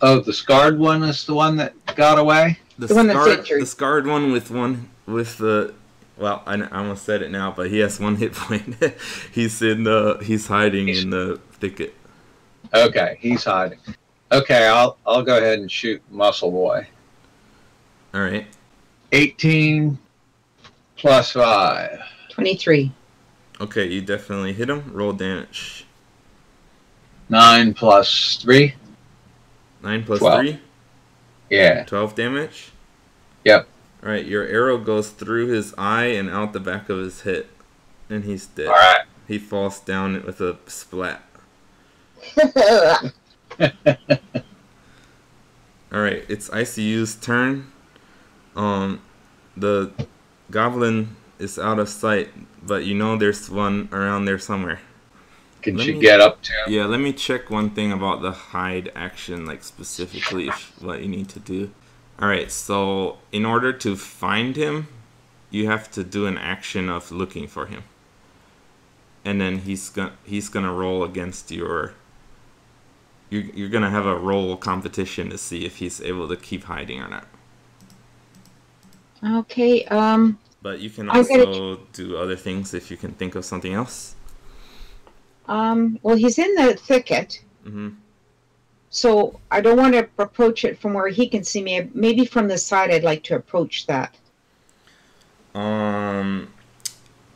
Oh, the scarred one is the one that got away? The one that's injured. The scarred one with the... Well, I almost said it now, but he has 1 hit point. He's hiding in the thicket. Okay, he's hiding. Okay, I'll go ahead and shoot Muscle Boy. All right. 18 plus 5. 23. Okay, you definitely hit him. Roll damage. 9 plus 3. 9 plus 12. 3? Yeah. 12 damage? Yep. Alright, your arrow goes through his eye and out the back of his head. And he's dead. Alright. He falls down with a splat. Alright, it's ICU's turn. The goblin is out of sight, but you know there's one around there somewhere. Can she get up to him? Yeah, let me check one thing about the hide action, like specifically what you need to do. Alright, so in order to find him, you have to do an action of looking for him. And then he's gonna roll against your... You're gonna have a roll competition to see if he's able to keep hiding or not. Okay, But you can also do other things if you can think of something else. well, he's in the thicket. Mm-hmm. So I don't want to approach it from where he can see me. Maybe from the side I'd like to approach that.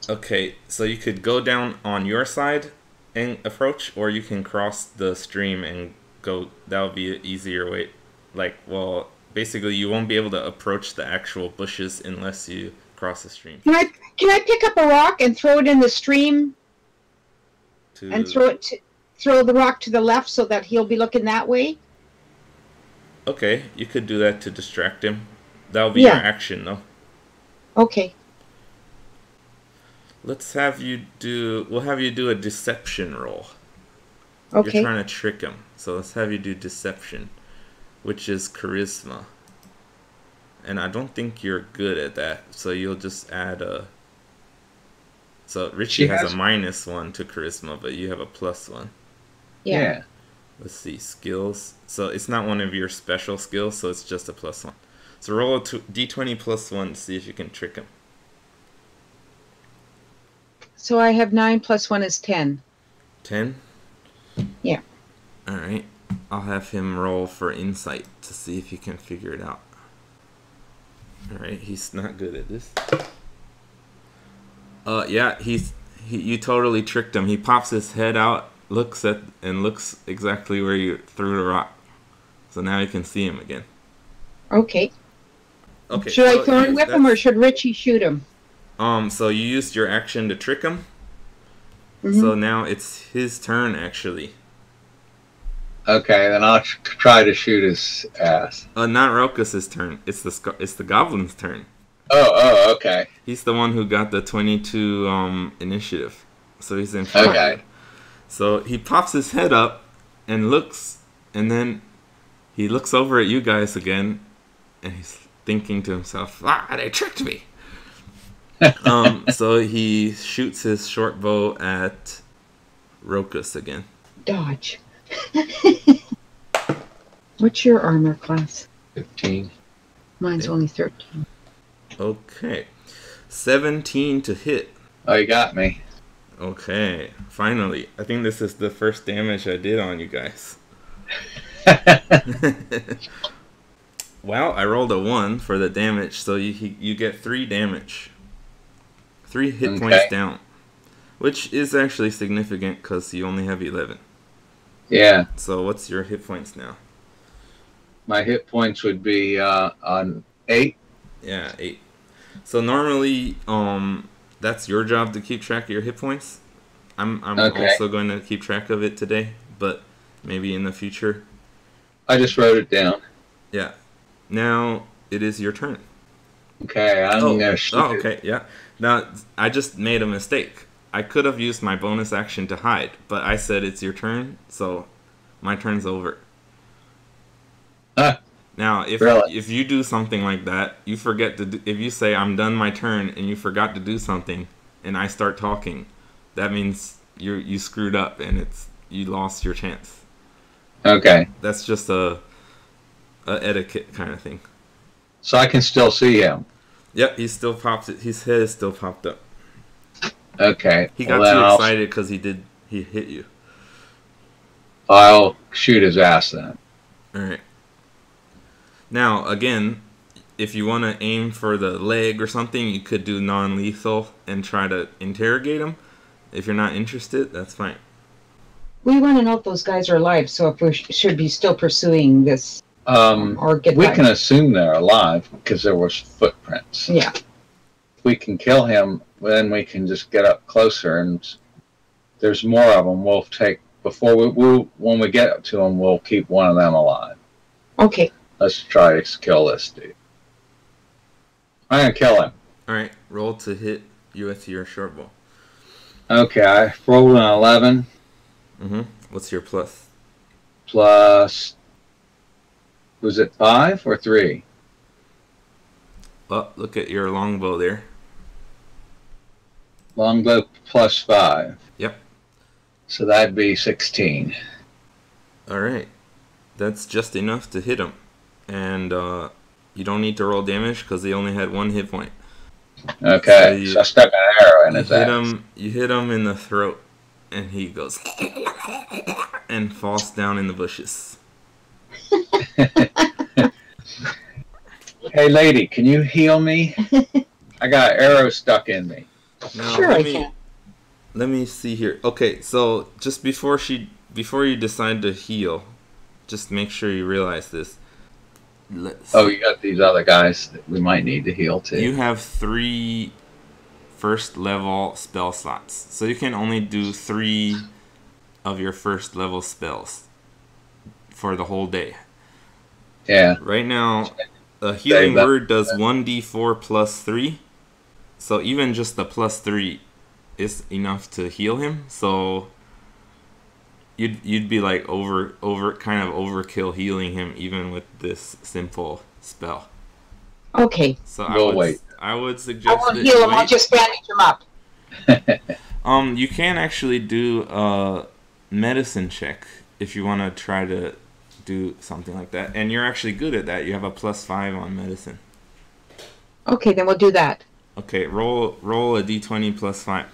Okay, so you could go down on your side and approach, or you can cross the stream and go. That would be an easier way. Like, well, basically you won't be able to approach the actual bushes unless you cross the stream. Can I pick up a rock and throw it in the stream and throw the rock to the left so that he'll be looking that way? Okay, you could do that to distract him. That'll be your action, though. Okay. Let's have you do... We'll have you do a deception roll. Okay. You're trying to trick him. So let's have you do deception, which is charisma. And I don't think you're good at that, so you'll just add a... So Richie has a -1 to charisma, but you have a +1. Yeah. Let's see, skills. So it's not one of your special skills, so it's just a +1. So roll a d20 +1 to see if you can trick him. So I have 9 plus 1 is 10. 10? Yeah. Alright. I'll have him roll for insight to see if he can figure it out. Alright, he's not good at this. Yeah, you totally tricked him. He pops his head out, looks exactly where you threw the rock. So now you can see him again. Okay. Okay. Should I thorn whip him or should Richie shoot him? So you used your action to trick him, So now it's his turn, actually. Okay, then I'll try to shoot his ass. Not Rokus's turn. It's the goblin's turn. Oh, okay. He's the one who got the 22 initiative. So he's in front. Okay. So he pops his head up and looks, and then he looks over at you guys again, and he's thinking to himself, they tricked me. So he shoots his short bow at Rokus again. Dodge. What's your armor class? 15. Mine's only 13. Okay. 17 to hit. Oh, you got me. Okay. Finally. I think this is the first damage I did on you guys. Well, I rolled a 1 for the damage, so you get 3 damage. 3 hit points down. Which is actually significant because you only have 11. Yeah. So what's your hit points now? My hit points would be on 8. Yeah, 8. So normally, that's your job to keep track of your hit points. I'm also going to keep track of it today, but maybe in the future. I just wrote it down. Yeah. Now it is your turn. Okay, I'm gonna shoot. Oh, okay, yeah. Now I just made a mistake. I could have used my bonus action to hide, but I said it's your turn, so my turn's over. Now, if you do something like that, you forget to if you say I'm done my turn and you forgot to do something, and I start talking, that means you screwed up and you lost your chance. Okay. That's just a etiquette kind of thing. So I can still see him. Yep, he still popped it. His head is still popped up. Okay. He got too excited because he hit you. I'll shoot his ass then. All right. Now, again, if you want to aim for the leg or something, you could do non-lethal and try to interrogate him. If you're not interested, that's fine. We want to know if those guys are alive, so if we should be still pursuing this. Or get we back. can assume they're alive because there was footprints. Yeah. If we can kill him, then we can just get up closer, and there's more of them. We'll take when we get up to them, we'll keep one of them alive. Okay. Let's try to kill this dude. I'm gonna kill him. All right, roll to hit you with your short bow. Okay, I rolled an 11. What's your plus? Plus, was it 5 or 3? Oh, look at your longbow there. Longbow plus 5. Yep. So that'd be 16. All right, that's just enough to hit him, and you don't need to roll damage because he only had 1 hit point. Okay, so I stuck an arrow in his ass. You hit him in the throat, and he goes and falls down in the bushes. Hey, lady, can you heal me? I got an arrow stuck in me. Now, Sure, I can. Let me see here. Okay, so just before you decide to heal, just make sure you realize this. Oh, you got these other guys that we might need to heal too. You have 3 first level spell slots, so you can only do 3 of your first level spells for the whole day. Yeah. Right now, a healing word does 1d4 plus 3, so even just the plus 3 is enough to heal him. So you'd be like kind of overkill healing him even with this simple spell. Okay. So I would suggest I won't heal him. I'll just bandage him up. You can actually do a medicine check if you want to try to do something like that, and you're actually good at that. You have a plus 5 on medicine. Okay, then we'll do that. Okay, roll a d20 plus 5.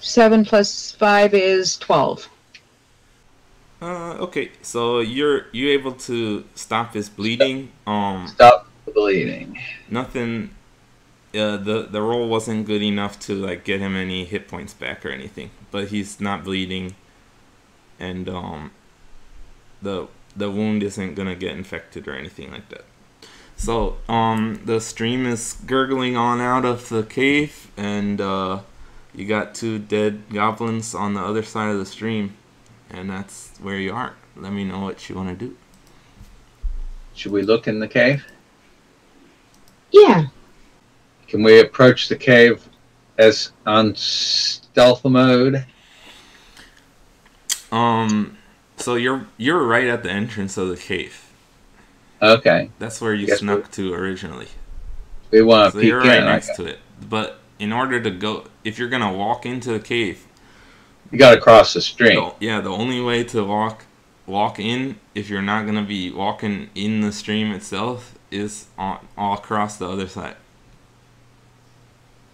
7 plus 5 is 12. Okay, so you able to stop his bleeding? Stop the bleeding. Nothing. The roll wasn't good enough to like get him any hit points back or anything, but he's not bleeding, and the wound isn't gonna get infected or anything like that. So the stream is gurgling on out of the cave, and You got 2 dead goblins on the other side of the stream, and that's where you are. Let me know what you want to do. Should we look in the cave? Yeah. Can we approach the cave as on stealth mode? So you're right at the entrance of the cave. Okay. That's where you Guess snuck to originally. We want to So peek you're in. right next to it. But in order to go, if you're gonna walk into the cave, You got to cross the stream. the only way to walk in, if you're not gonna be walking in the stream itself, is all across the other side.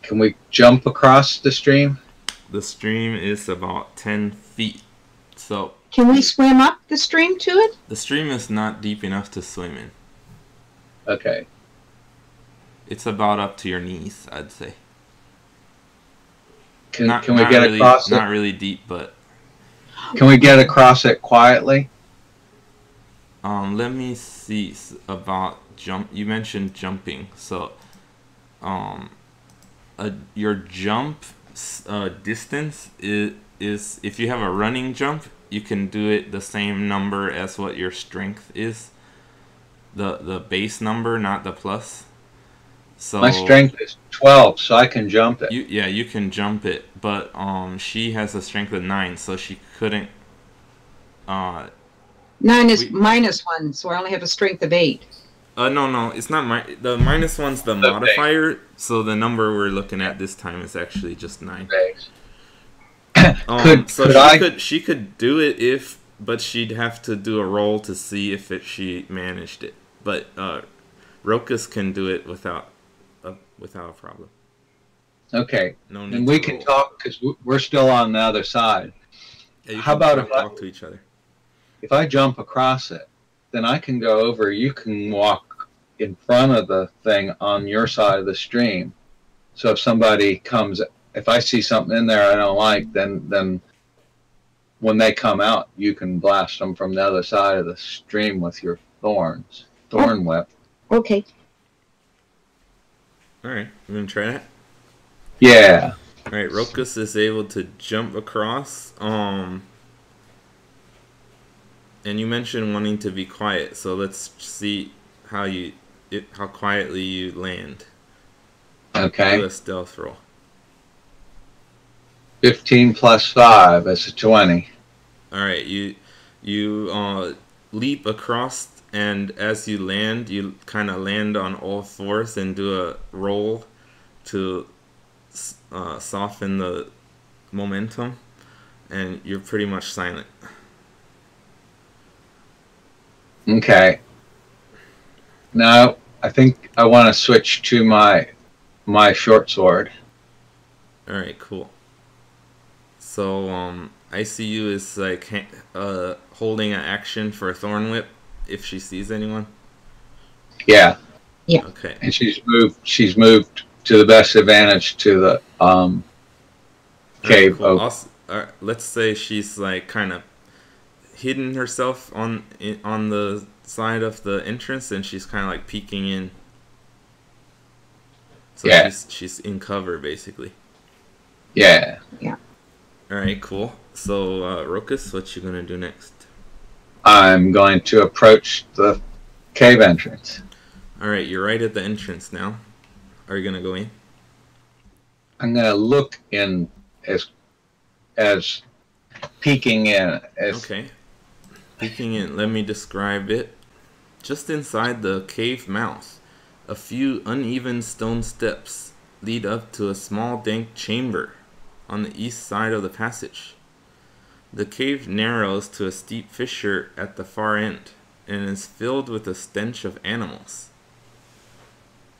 Can we jump across the stream? The stream is about 10 feet. So Can we swim up the stream to it? the stream is not deep enough to swim in. Okay. It's about up to your knees, I'd say. Can we get really, across it? Not really deep, but Can we get across it quietly? let me see about jump. You mentioned jumping, so your jump distance is if you have a running jump, you can do it the same number as what your strength is. The base number, not the plus. So My strength is 12, so I can jump it. You can jump it, but she has a strength of 9, so she couldn't. 9 is -1, so I only have a strength of 8. No, it's not the -1's the modifier, so the number we're looking at this time is actually just 9. She could do it but she'd have to do a roll to see if she managed it. But Rokus can do it without a problem. Okay. No need and we to can roll. talk because we're still on the other side. Yeah, How about if talk to each other? If I jump across it, then I can go over. You can walk in front of the thing on your side of the stream. So if somebody comes, if I see something in there I don't like, then when they come out, you can blast them from the other side of the stream with your thorn whip. Okay. All right, you gonna try that? Yeah. All right, Rokus is able to jump across. And you mentioned wanting to be quiet, so let's see how quietly you land. Okay. Do a stealth roll. 15 plus 5 is a 20. All right, you leap across, and as you land, you kind of land on all fours and do a roll to soften the momentum, and you're pretty much silent. Okay. Now I think I want to switch to my short sword. All right, cool. So ICU is like holding an action for a thorn whip if she sees anyone. Yeah. Yeah. Okay. And she's moved to the best advantage to the cave. Cool. Also, let's say she's like kind of hidden herself on the side of the entrance, and she's kind of like peeking in. So yeah. She's in cover basically. Yeah. Yeah. All right, cool. So Rokus, what you gonna do next? I'm going to approach the cave entrance. All right, you're right at the entrance now. Are you gonna go in? I'm gonna look in as peeking in. Okay. Peeking in, let me describe it. Just inside the cave mouth, a few uneven stone steps lead up to a small dank chamber on the east side of the passage. The cave narrows to a steep fissure at the far end and is filled with a stench of animals.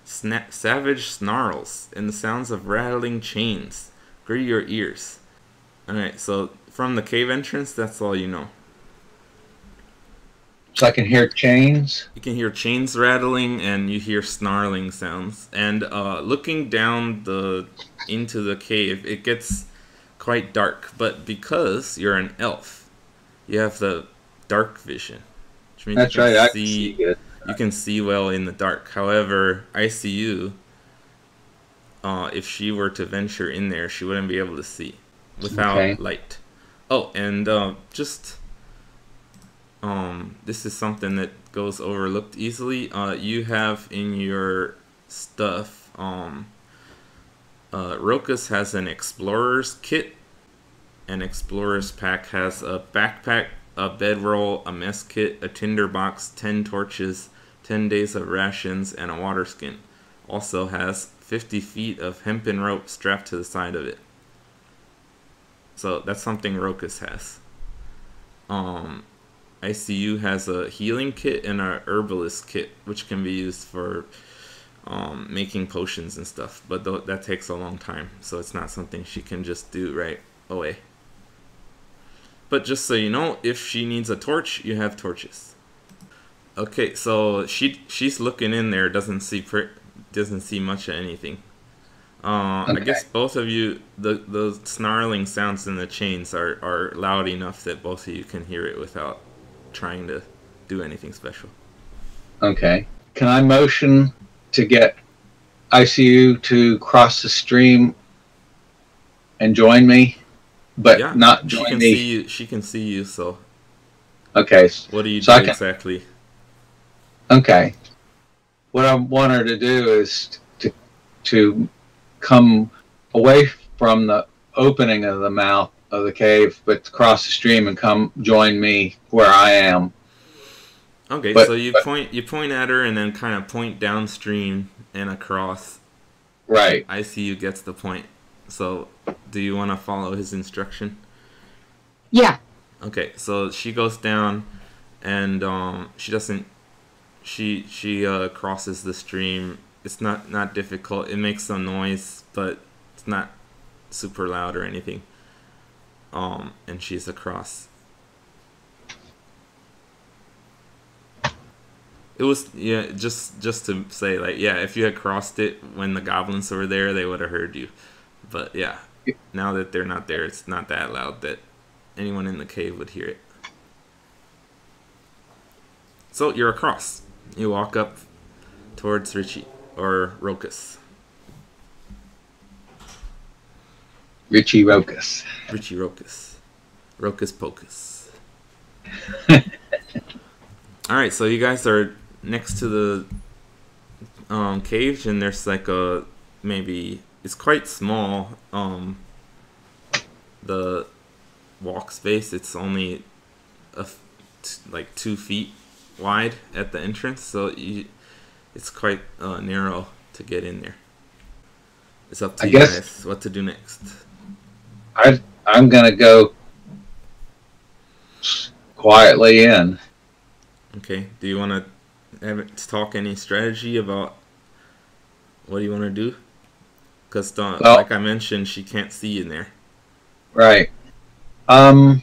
Savage snarls and the sounds of rattling chains greet your ears. Alright, so from the cave entrance, that's all you know. So I can hear chains. You can hear chains rattling, and you hear snarling sounds. And looking down into the cave, it gets quite dark. But because you're an elf, you have the dark vision, which means That's right. I can see good. You can see well in the dark. However, ICU, if she were to venture in there, she wouldn't be able to see without Okay. light. Oh, and this is something that goes overlooked easily. You have in your stuff, Rokus has an explorer's kit. An explorer's pack has a backpack, a bedroll, a mess kit, a tinder box, 10 torches, 10 days of rations, and a water skin. Also has 50 feet of hempen rope strapped to the side of it. So that's something Rokus has. ICU has a healing kit and a herbalist kit, which can be used for making potions and stuff. But that takes a long time, so it's not something she can just do right away. But just so you know, if she needs a torch, you have torches. Okay, so she's looking in there, doesn't see much of anything. Okay. I guess both of you, the snarling sounds in the chains are loud enough that both of you can hear it without trying to do anything special. Okay. Can I motion to get ICU to cross the stream and join me, but Yeah, not she join can me? see you. She can see you. So Okay. what do you So do I can- exactly? Okay. What I want her to do is to come away from the opening of the mouth of the cave, but to cross the stream and come join me where I am. Okay, But- so you but- point at her and then kind of point downstream and across. Right. ICU gets the point. So do you want to follow his instruction? Yeah. Okay, so she goes down, and she doesn't. She crosses the stream. It's not difficult. It makes some noise, but it's not super loud or anything. And she's across. It was just to say, like, yeah, if you had crossed it when the goblins were there, they would have heard you. But yeah, now that they're not there, it's not that loud that anyone in the cave would hear it. So you're across. You walk up towards Richie or Rokus. Richie Rokus. Richie Rokus. Rokus Pocus. Alright, so you guys are next to the cave, and there's like a maybe it's quite small. The walk space, it's only like 2 feet wide at the entrance, so it's quite narrow to get in there. It's up to you guys what to do next. I'm gonna go quietly in. Okay. Do you want to talk any strategy about what do you want to do? Because like I mentioned, she can't see in there. Right. I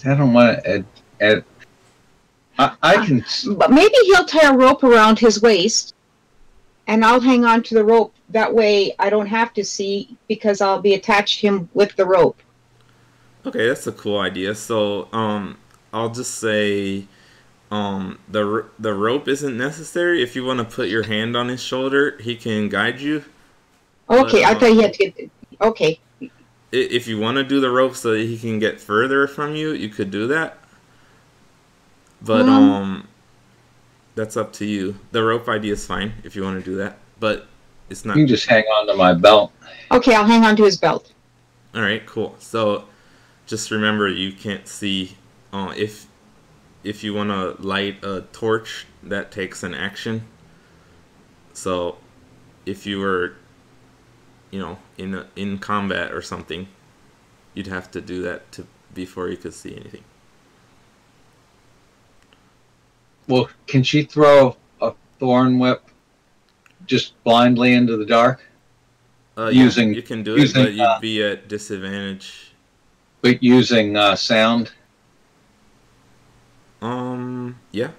don't want to add. I can. But maybe he'll tie a rope around his waist, and I'll hang on to the rope. That way I don't have to see, because I'll be attached to him with the rope. Okay, that's a cool idea. So, I'll just say, the rope isn't necessary. If you want to put your hand on his shoulder, he can guide you. Okay, I thought he had to get. Okay. If you want to do the rope so that he can get further from you, you could do that. But that's up to you. The rope idea is fine if you want to do that, but it's not. You can just hang on to my belt. Okay, I'll hang on to his belt. All right, cool. So just remember, you can't see. If you want to light a torch, that takes an action. So if you were, in combat or something, you'd have to do that before you could see anything. Well, can she throw a thorn whip just blindly into the dark? Using- you can do using, it, but you'd be at disadvantage. But using sound? Yeah.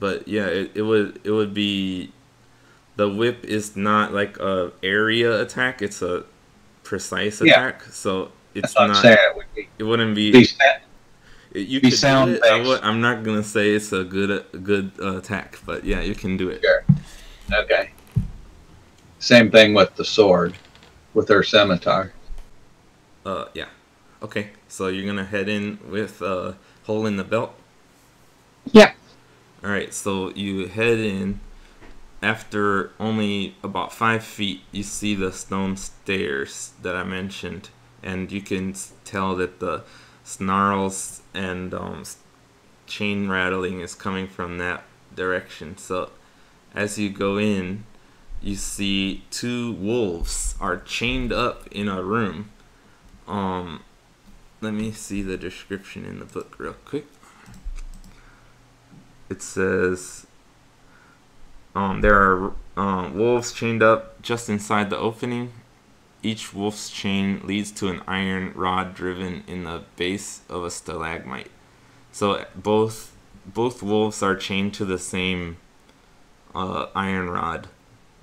But yeah, it would be, the whip is not like a area attack, it's a precise attack. So it's That's what I'm not, saying. It would it wouldn't be be, You Be could do sound it. based. I'm not gonna say it's a good attack, but yeah, you can do it. Sure. Okay. Same thing with the sword, with her scimitar. Yeah. Okay, so you're gonna head in with hole in the belt. Yep. All right, so you head in. After only about 5 feet, you see the stone stairs that I mentioned, and you can tell that the snarls and chain rattling is coming from that direction. So as you go in, you see two wolves are chained up in a room. Let me see the description in the book real quick. It says there are wolves chained up just inside the opening. Each wolf's chain leads to an iron rod driven in the base of a stalagmite. So both wolves are chained to the same iron rod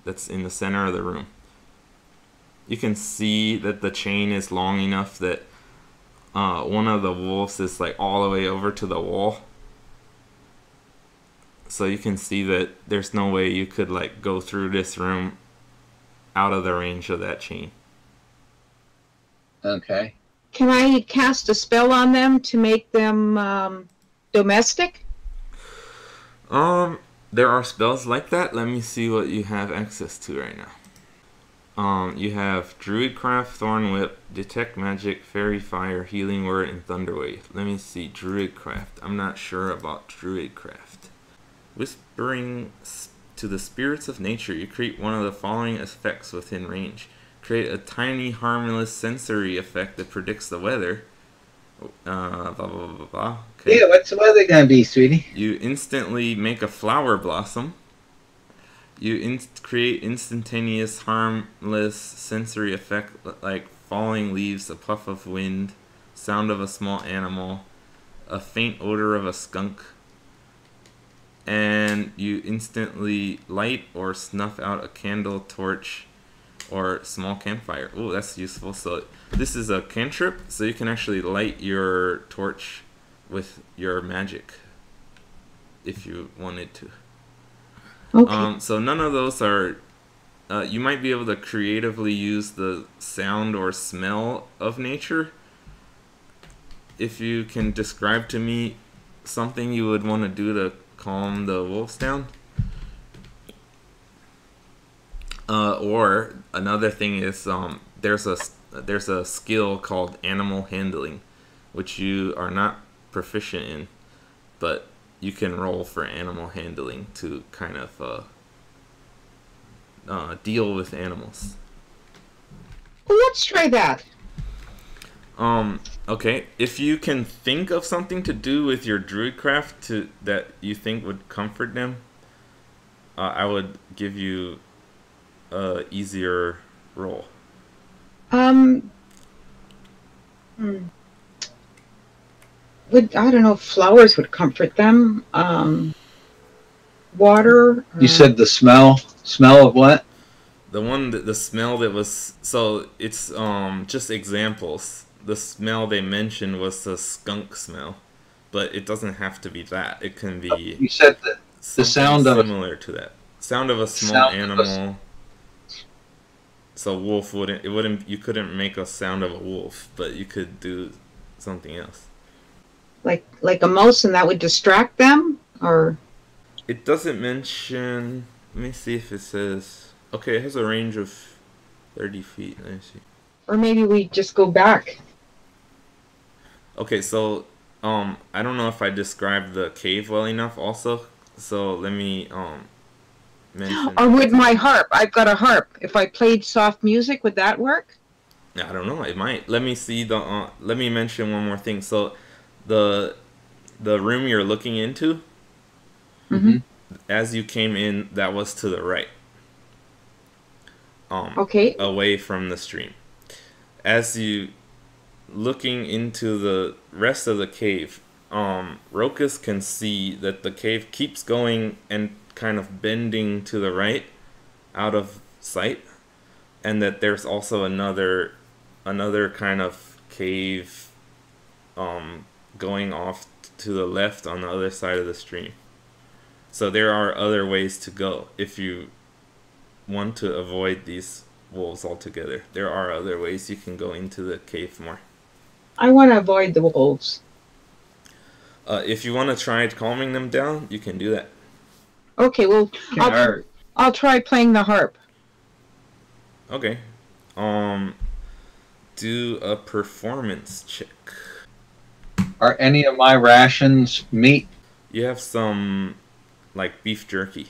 that's in the center of the room. You can see that the chain is long enough that one of the wolves is like all the way over to the wall. So you can see that there's no way you could like go through this room out of the range of that chain. Okay. Can I cast a spell on them to make them domestic? There are spells like that. Let me see what you have access to right now. You have Druidcraft, Thorn Whip, Detect Magic, Fairy Fire, Healing Word, and Thunderwave. Let me see Druidcraft. I'm not sure about Druidcraft. Whispering to the spirits of nature, you create one of the following effects within range. Create a tiny, harmless sensory effect that predicts the weather. Blah, blah, blah, blah, blah. Okay. Yeah, what's the weather gonna be, sweetie? You instantly make a flower blossom. You create instantaneous, harmless sensory effect like falling leaves, a puff of wind, sound of a small animal, a faint odor of a skunk, and you instantly light or snuff out a candle, torch, or small campfire. Oh, that's useful. So this is a cantrip, so you can actually light your torch with your magic if you wanted to. Okay. So none of those are. You might be able to creatively use the sound or smell of nature. If you can describe to me something you would want to do to calm the wolves down. Or another thing is there's a skill called animal handling, which you are not proficient in, but you can roll for animal handling to kind of deal with animals. Well, let's try that. Okay. If you can think of something to do with your druidcraft that you think would comfort them, I would give you a easier roll. I don't know if flowers would comfort them. Water. You said the smell of what? The smell that was, so it's just examples. The smell they mentioned was the skunk smell, but it doesn't have to be that. It can be. You said that the sound of similar to that. Sound of a small animal. So wolf wouldn't you couldn't make a sound of a wolf, but you could do something else. Like a mouse, and that would distract them, or it doesn't mention. Let me see if it says. Okay, it has a range of 30 feet. Let me see. or maybe we just go back. Okay, so I don't know if I described the cave well enough. Also, so let me mention. Or with my harp, I've got a harp. If I played soft music, would that work? I don't know. It might. Let me see the. Let me mention one more thing. So, the room you're looking into. Mm-hmm. As you came in, that was to the right. Okay. Away from the stream. As you looking into the rest of the cave, Rokus can see that the cave keeps going and kind of bending to the right, out of sight, and that there's also another kind of cave going off to the left on the other side of the stream. So there are other ways to go if you want to avoid these wolves altogether. There are other ways you can go into the cave more. I want to avoid the wolves. If you want to try calming them down, you can do that. Okay, well, Can't hurt. I'll try playing the harp. Okay. Do a performance check. Are any of my rations meat? You have some, like, beef jerky.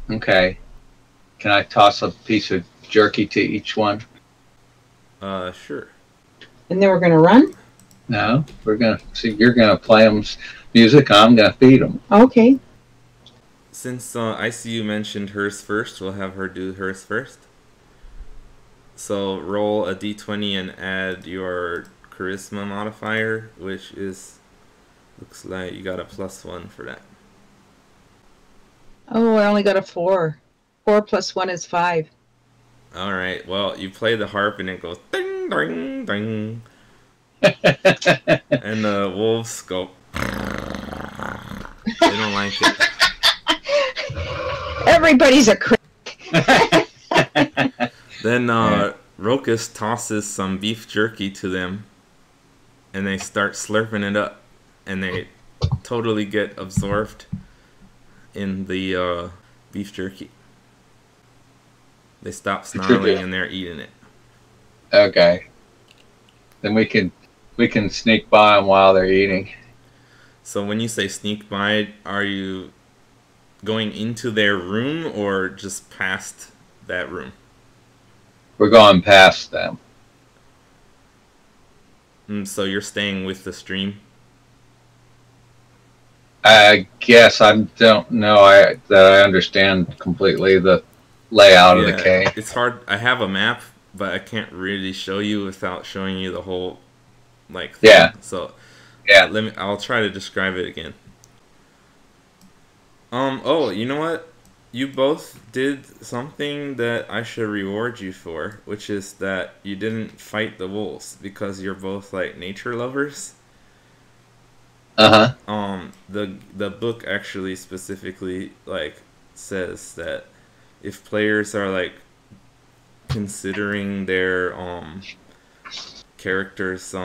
Okay. Can I toss a piece of jerky to each one? Sure. And then we're going to run? No, we're gonna see. You're gonna play them music. I'm gonna feed them. Okay. Since ICU mentioned hers first, we'll have her do hers first. So roll a d20 and add your charisma modifier, which is, looks like you got a +1 for that. Oh, I only got a 4. 4 plus 1 is 5. All right. Well, you play the harp and it goes ding, ding, ding, and the wolves go. They don't like it. Everybody's a critic. Then Rokus tosses some beef jerky to them, and they start slurping it up, and they totally get absorbed in the beef jerky. They stop snarling and they're eating it. Okay. Then we can sneak by them while they're eating. So when you say sneak by, are you going into their room or just past that room? We're going past them. So you're staying with the stream? I guess I don't know that I understand completely the layout of the cave. It's hard. I have a map, but I can't really show you without showing you the whole, like, thing. Yeah. So yeah, I'll try to describe it again. Oh, you know what? You both did something that I should reward you for, which is that you didn't fight the wolves because you're both, like, nature lovers. The book actually specifically, like, says that if players are, like, considering their characters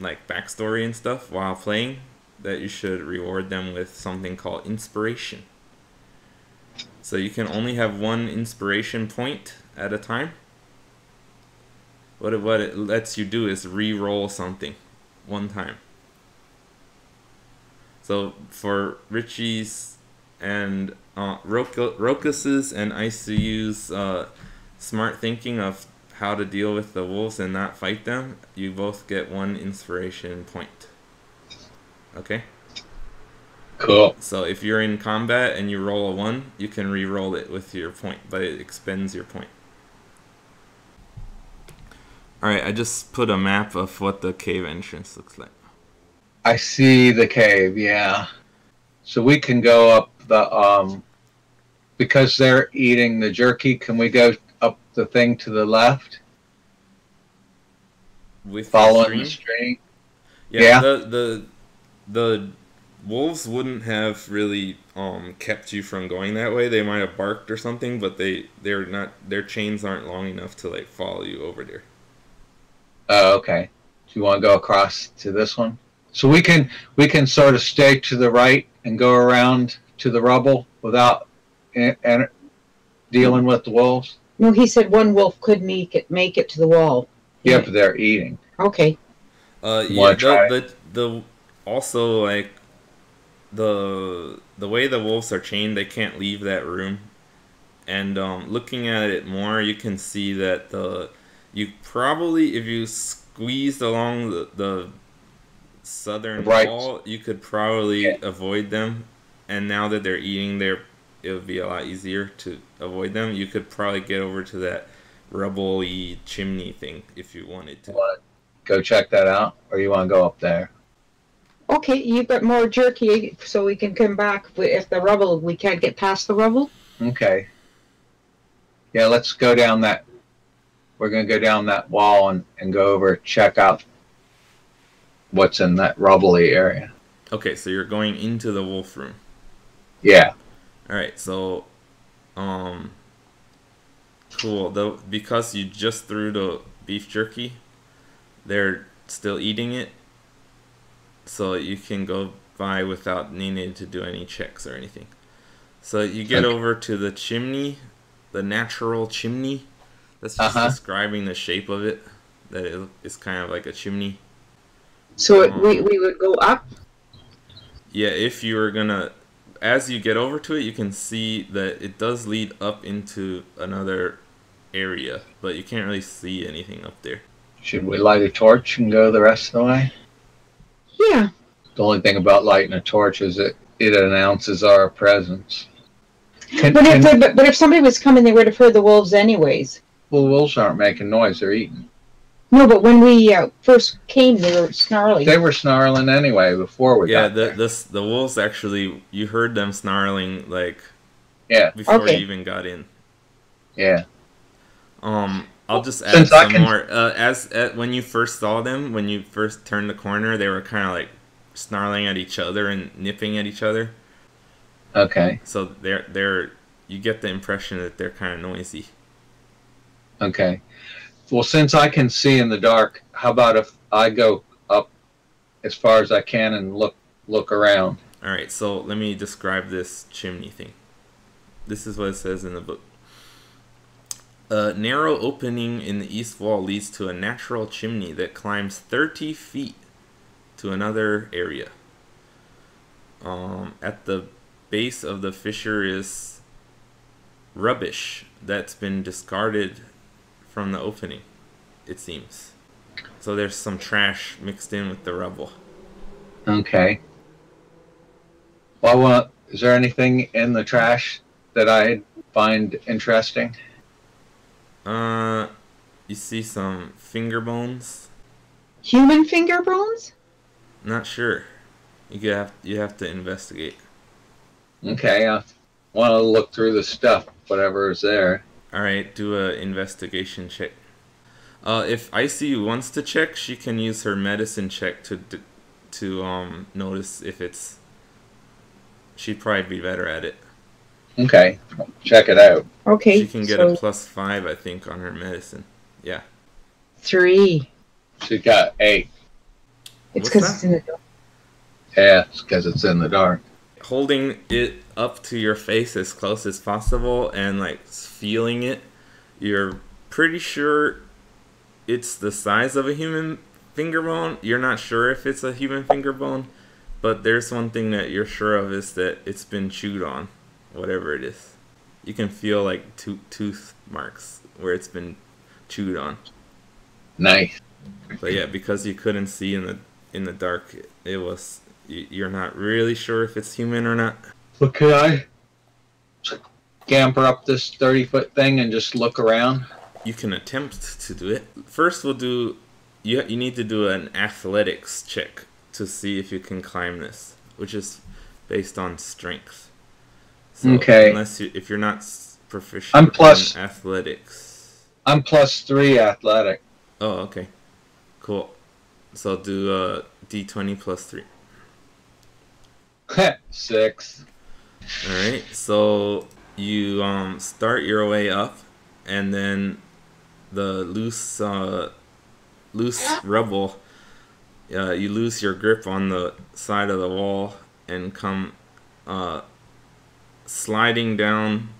like backstory and stuff while playing, that you should reward them with something called inspiration. So you can only have one inspiration point at a time. What it lets you do is re-roll something one time. So for Richie's and Rokus's and ICU's smart thinking of how to deal with the wolves and not fight them, you both get one inspiration point. Okay? cool. So if you're in combat and you roll a 1, you can re-roll it with your point, but it expends your point. Alright, I just put a map of what the cave entrance looks like. I see the cave, yeah. So we can go up the, because they're eating the jerky, can we go up the thing to the left? With Following the stream? Yeah. The wolves wouldn't have really kept you from going that way. They might have barked or something, but they're not, their chains aren't long enough to, like, follow you over there. Oh, okay. Do you want to go across to this one? So we can sort of stay to the right and go around to the rubble without dealing with the wolves? No, he said one wolf could make it to the wall. Yeah, but they're eating. Okay. Yeah, the also, like, the way the wolves are chained, they can't leave that room. And looking at it more, you can see that you probably, if you squeezed along the southern wall, you could probably avoid them. And now that they're eating, it would be a lot easier to avoid them. You could probably get over to that rubble-y chimney thing if you wanted to. You want to go check that out, or you want to go up there? Okay, you've got more jerky, so we can come back. If the rubble, we can't get past the rubble. Okay. Yeah, let's go down that we're gonna go down that wall and go over check out what's in that rubbly area. Okay, so you're going into the wolf room. Yeah. All right, so cool. Though because you just threw the beef jerky, they're still eating it, so you can go by without needing to do any checks or anything. So you get over to the chimney, the natural chimney. That's just describing the shape of it. That it is kind of like a chimney. So we would go up? Yeah, if you were gonna, as you get over to it, you can see that it does lead up into another area, but you can't really see anything up there. Should we light a torch and go the rest of the way? Yeah. The only thing about lighting a torch is that it announces our presence. But if somebody was coming, they would have heard the wolves anyways. Well, wolves aren't making noise, they're eating. No, but when we first came, they were snarling. They were snarling anyway before we got there. The wolves actually, you heard them snarling like before you even got in. Yeah. I'll just add some more. When you first saw them, when you first turned the corner, they were kind of like snarling at each other and nipping at each other. Okay. So you get the impression that they're kind of noisy. Okay. Well, since I can see in the dark, how about if I go up as far as I can and look around? All right, so let me describe this chimney thing. This is what it says in the book. A narrow opening in the east wall leads to a natural chimney that climbs 30 feet to another area. At the base of the fissure is rubbish that's been discarded from the opening, it seems. So there's some trash mixed in with the rubble. Okay. Well, is there anything in the trash that I find interesting? You see some finger bones. Human finger bones? Not sure. You have to investigate. Okay, I want to look through the stuff, whatever is there. All right, do a investigation check. If ICU wants to check, she can use her medicine check to notice if it's. She'd probably be better at it. Okay, check it out. Okay. She can get a +5, I think, on her medicine. Yeah. 3. She got 8. It's because it's in the dark. Yeah, it's because it's in the dark. Holding it up to your face as close as possible and like feeling it, you're pretty sure it's the size of a human finger bone. You're not sure if it's a human finger bone, but there's one thing that you're sure of is that it's been chewed on, whatever it is. You can feel like tooth marks where it's been chewed on. Nice. But yeah, because you couldn't see in the dark, it was. You're not really sure if it's human or not. But could I scamper up this 30-foot thing and just look around? You can attempt to do it. First, we'll do. You need to do an athletics check to see if you can climb this, which is based on strength. So okay. If you're not proficient in athletics. I'm +3 athletic. Oh, okay. Cool. So do a D20 +3. 6. Alright, so you start your way up, and then the loose rubble, you lose your grip on the side of the wall and come sliding down,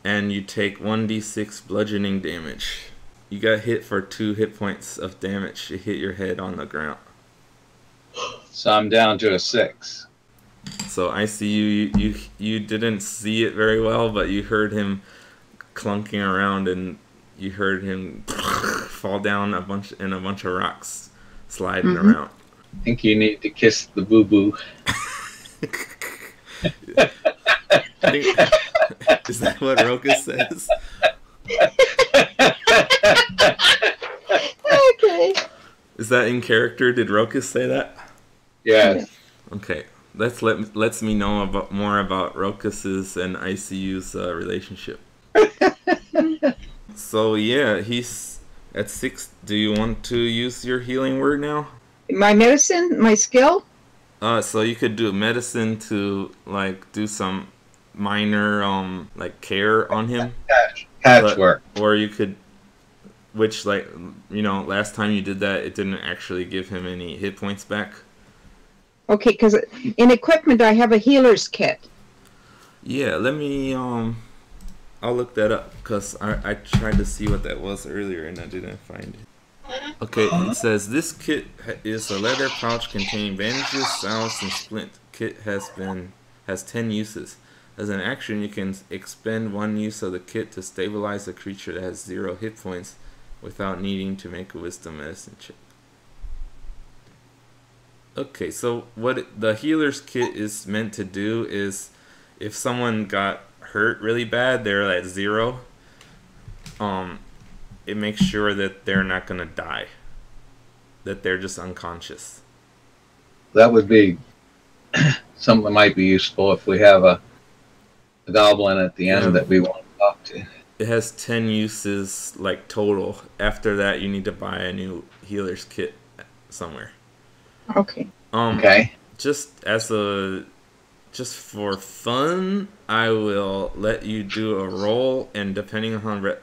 and you take 1d6 bludgeoning damage. You got hit for 2 hit points of damage. You hit your head on the ground. So I'm down to a 6. So I see you didn't see it very well, but you heard him clunking around, and you heard him fall down a bunch of rocks sliding around. I think you need to kiss the boo-boo. Is that what Roka says? Okay. Is that in character? Did Roka say that? Yes. Okay. Lets me know more about Rokus's and ICU's relationship. So yeah, he's at 6. Do you want to use your healing word now? My medicine, my skill. So you could do medicine to like do some minor like care on him. Patchwork. Or you could, which like last time you did that, it didn't actually give him any hit points back. Okay, because in equipment I have a healer's kit. Yeah, let me I'll look that up because I tried to see what that was earlier and I didn't find it. Okay, it says this kit is a leather pouch containing bandages, salves, and splint. Kit has 10 uses. As an action, you can expend 1 use of the kit to stabilize a creature that has 0 hit points without needing to make a wisdom medicine check. Okay, so what the healer's kit is meant to do is if someone got hurt really bad, they're at 0. It makes sure that they're not going to die. That they're just unconscious. That would be something that might be useful if we have a goblin at the end that we want to talk to. It has 10 uses, like, total. After that, you need to buy a new healer's kit somewhere. Okay. Okay. Just for fun, I will let you do a roll, and depending on how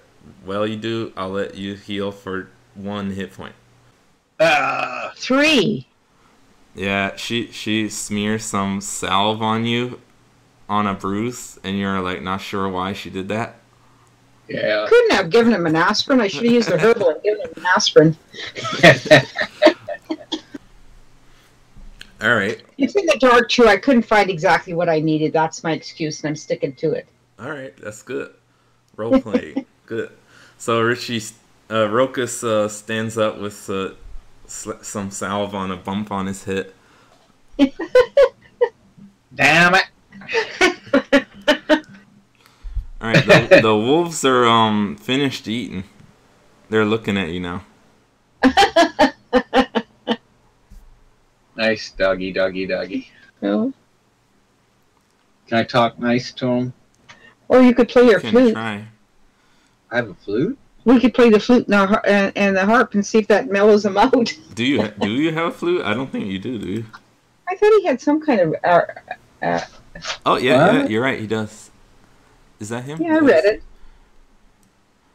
well you do, I'll let you heal for 1 hit point. 3. Yeah, she smears some salve on you on a bruise, and you're like not sure why she did that. Yeah. Couldn't have given him an aspirin. I should have used the herbal and given him an aspirin. All right. It's in the dark, too. I couldn't find exactly what I needed. That's my excuse, and I'm sticking to it. All right, that's good. Role playing, good. So Rokus stands up with some salve on a bump on his head. Damn it! All right, the wolves are finished eating. They're looking at you now. Nice doggy. Oh. Can I talk nice to him? Or you could play your flute. Try. I have a flute? We could play the flute and the harp and see if that mellows him out. Do you have a flute? I don't think you do you? I thought he had some kind of... Oh, yeah, you're right, he does. Is that him? Yeah, I read it.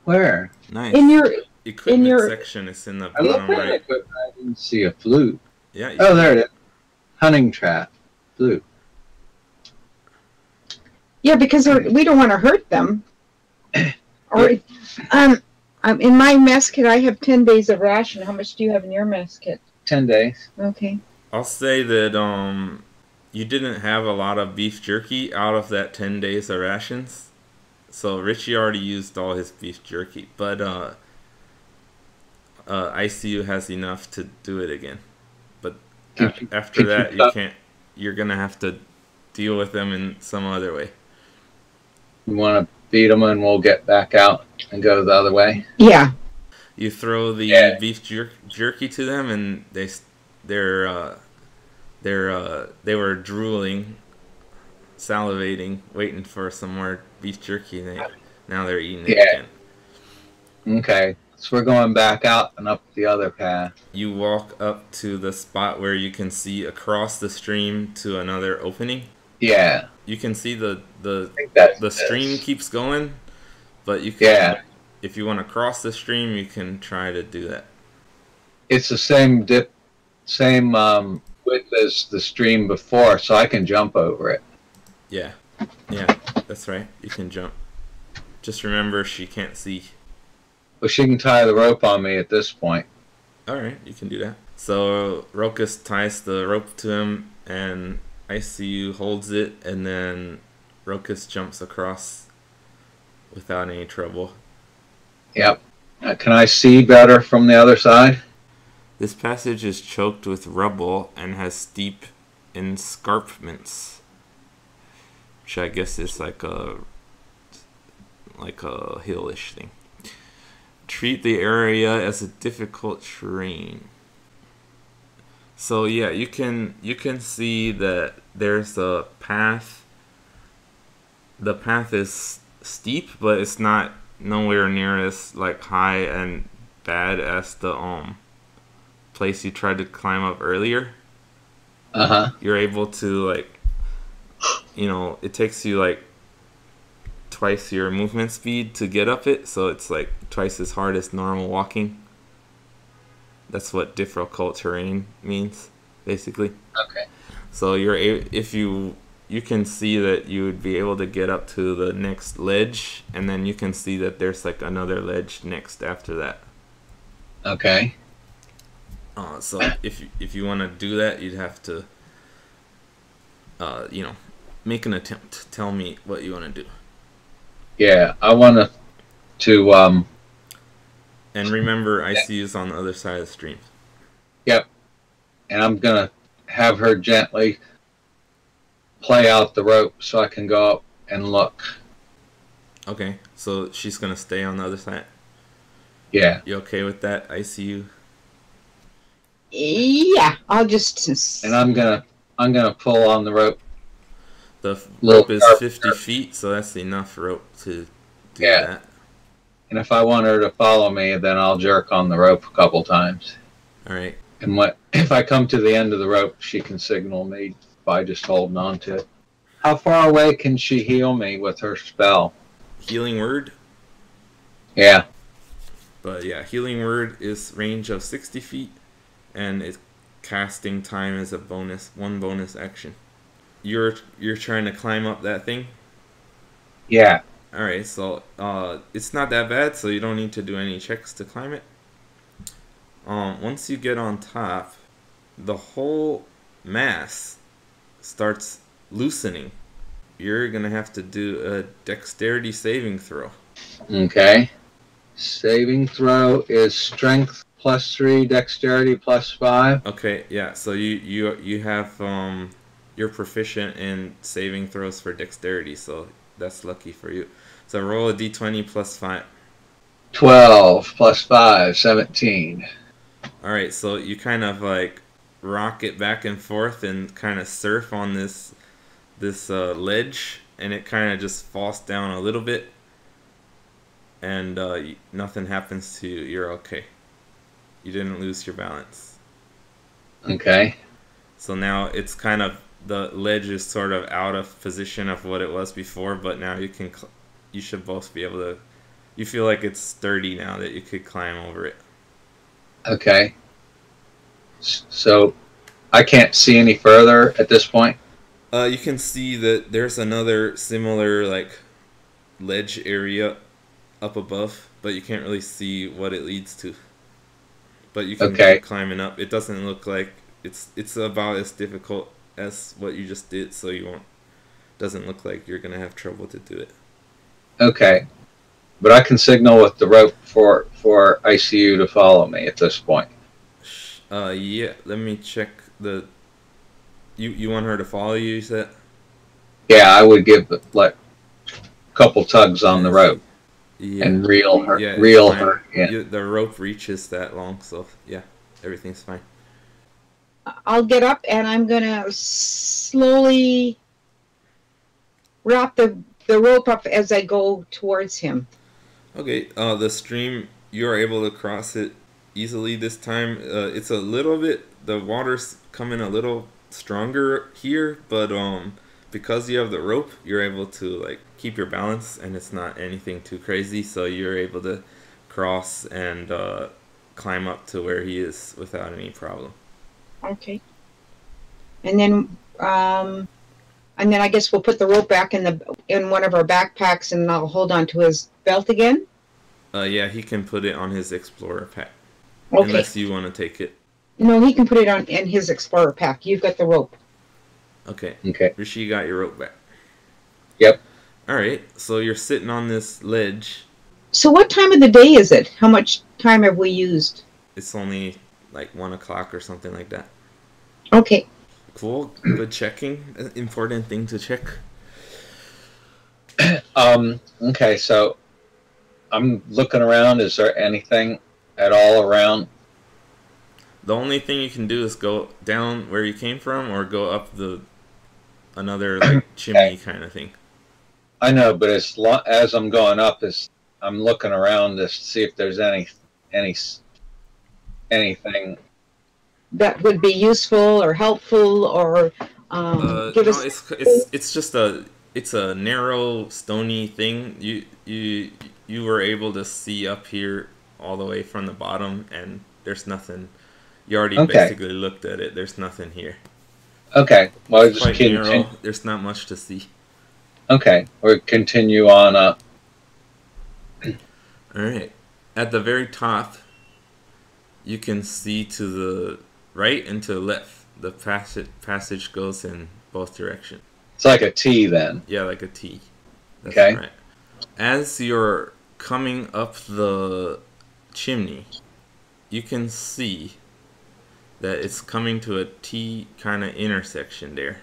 Where? Nice. In your equipment section, it's in the I looked bottom at right. equipment. I didn't see a flute. Yeah. Oh, there it is. Hunting trap. Flute. Yeah, because we don't want to hurt them. Or, in my mess kit, I have 10 days of ration. How much do you have in your mess kit? 10 days. Okay. I'll say that you didn't have a lot of beef jerky out of that 10 days of rations. So Richie already used all his beef jerky, but ICU has enough to do it again. But after that, you can't. You're gonna have to deal with them in some other way. You want to beat them and we'll get back out and go the other way? Yeah. You throw the beef jerky to them, and they were drooling, salivating, waiting for some more beef jerky. Now they're eating it again. Okay, so we're going back out and up the other path. You walk up to the spot where you can see across the stream to another opening. Yeah. You can see the stream keeps going, but you can, if you want to cross the stream, you can try to do that. It's the same width as the stream before, so I can jump over it. Yeah, that's right. You can jump. Just remember, she can't see. Well, she can tie the rope on me at this point. All right, you can do that. So Rokus ties the rope to him, and ICU holds it, and then Rokus jumps across without any trouble. Yep. Can I see better from the other side? This passage is choked with rubble and has steep escarpments, which I guess is like a hillish thing. Treat the area as a difficult terrain. So yeah, you can see that there's a path. The path is steep, but it's not nowhere near as like high and bad as the place you tried to climb up earlier. You're able to like, it takes you like twice your movement speed to get up it, so it's like twice as hard as normal walking. That's what difficult terrain means, basically. Okay. So if you can see that you would be able to get up to the next ledge, and then you can see that there's like another ledge next after that. Okay. So if you want to do that, you'd have to, make an attempt. Tell me what you want to do. Yeah, I want to And remember, ICU's on the other side of the stream. Yep. And I'm gonna have her gently play out the rope so I can go up and look. Okay, so she's gonna stay on the other side. Yeah. You okay with that, ICU? Yeah, I'll just. And I'm gonna pull on the rope. The rope is 50 feet, so that's enough rope to do that. And if I want her to follow me, then I'll jerk on the rope a couple times. All right. And if I come to the end of the rope, she can signal me by just holding on to it. How far away can she heal me with her spell? Healing word? Yeah. But yeah, healing word is range of 60 feet, and its casting time is a bonus, one bonus action. You're trying to climb up that thing? Yeah. Alright, so it's not that bad, so you don't need to do any checks to climb it. Once you get on top, the whole mass starts loosening. You're gonna have to do a dexterity saving throw. Okay. Saving throw is strength +3, dexterity +5. Okay, yeah. So you have you're proficient in saving throws for dexterity, so that's lucky for you. So roll a d20 +5. 12 +5, 17. All right, so you kind of like rock it back and forth and kind of surf on this ledge, and it kind of just falls down a little bit, and nothing happens to you. You're okay. You didn't lose your balance. Okay. So now it's kind of, the ledge is sort of out of position of what it was before, but now you should both be able to. You feel like it's sturdy now that you could climb over it. Okay. So I can't see any further at this point. You can see that there's another similar like ledge area up above, but you can't really see what it leads to. But you can keep climbing up. It doesn't look like it's about as difficult as what you just did, so doesn't look like you're gonna have trouble to do it. Okay. But I can signal with the rope for ICU to follow me at this point. Yeah, let me check the. You want her to follow you said? Yeah, I would give like a couple tugs on the rope and reel her. Yeah, Yeah. The rope reaches that long, so yeah, everything's fine. I'll get up and I'm gonna slowly wrap the rope up as I go towards him. Okay, the stream, you're able to cross it easily this time. It's a little bit, the water's coming a little stronger here, but because you have the rope, you're able to like keep your balance, and it's not anything too crazy, so you're able to cross and climb up to where he is without any problem. Okay. And then I guess we'll put the rope back in one of our backpacks, and I'll hold on to his belt again. Yeah, he can put it on his explorer pack. Okay. Unless you want to take it. No, he can put it in his explorer pack. You've got the rope. Okay. Okay. Rishi, you got your rope back. Yep. All right. So you're sitting on this ledge. So what time of the day is it? How much time have we used? It's only like 1 o'clock or something like that. Okay. Cool. Good checking. Important thing to check. Okay, so I'm looking around. Is there anything at all around? The only thing you can do is go down where you came from, or go up another like chimney kind of thing. I know, but as I'm going up, is I'm looking around to see if there's anything. That would be useful or helpful or give No, us. it's just a narrow stony thing. You were able to see up here all the way from the bottom, and there's nothing. You already Okay. basically looked at it. There's nothing here. Okay. Well, It's just quite continue. narrow. There's not much to see. Okay. We'll continue on up. All right. At the very top, you can see to the right and to the left. The passage goes in both directions. It's like a T then. Yeah, like a T. That's Okay. right. As you're coming up the chimney, you can see that it's coming to a T kind of intersection there.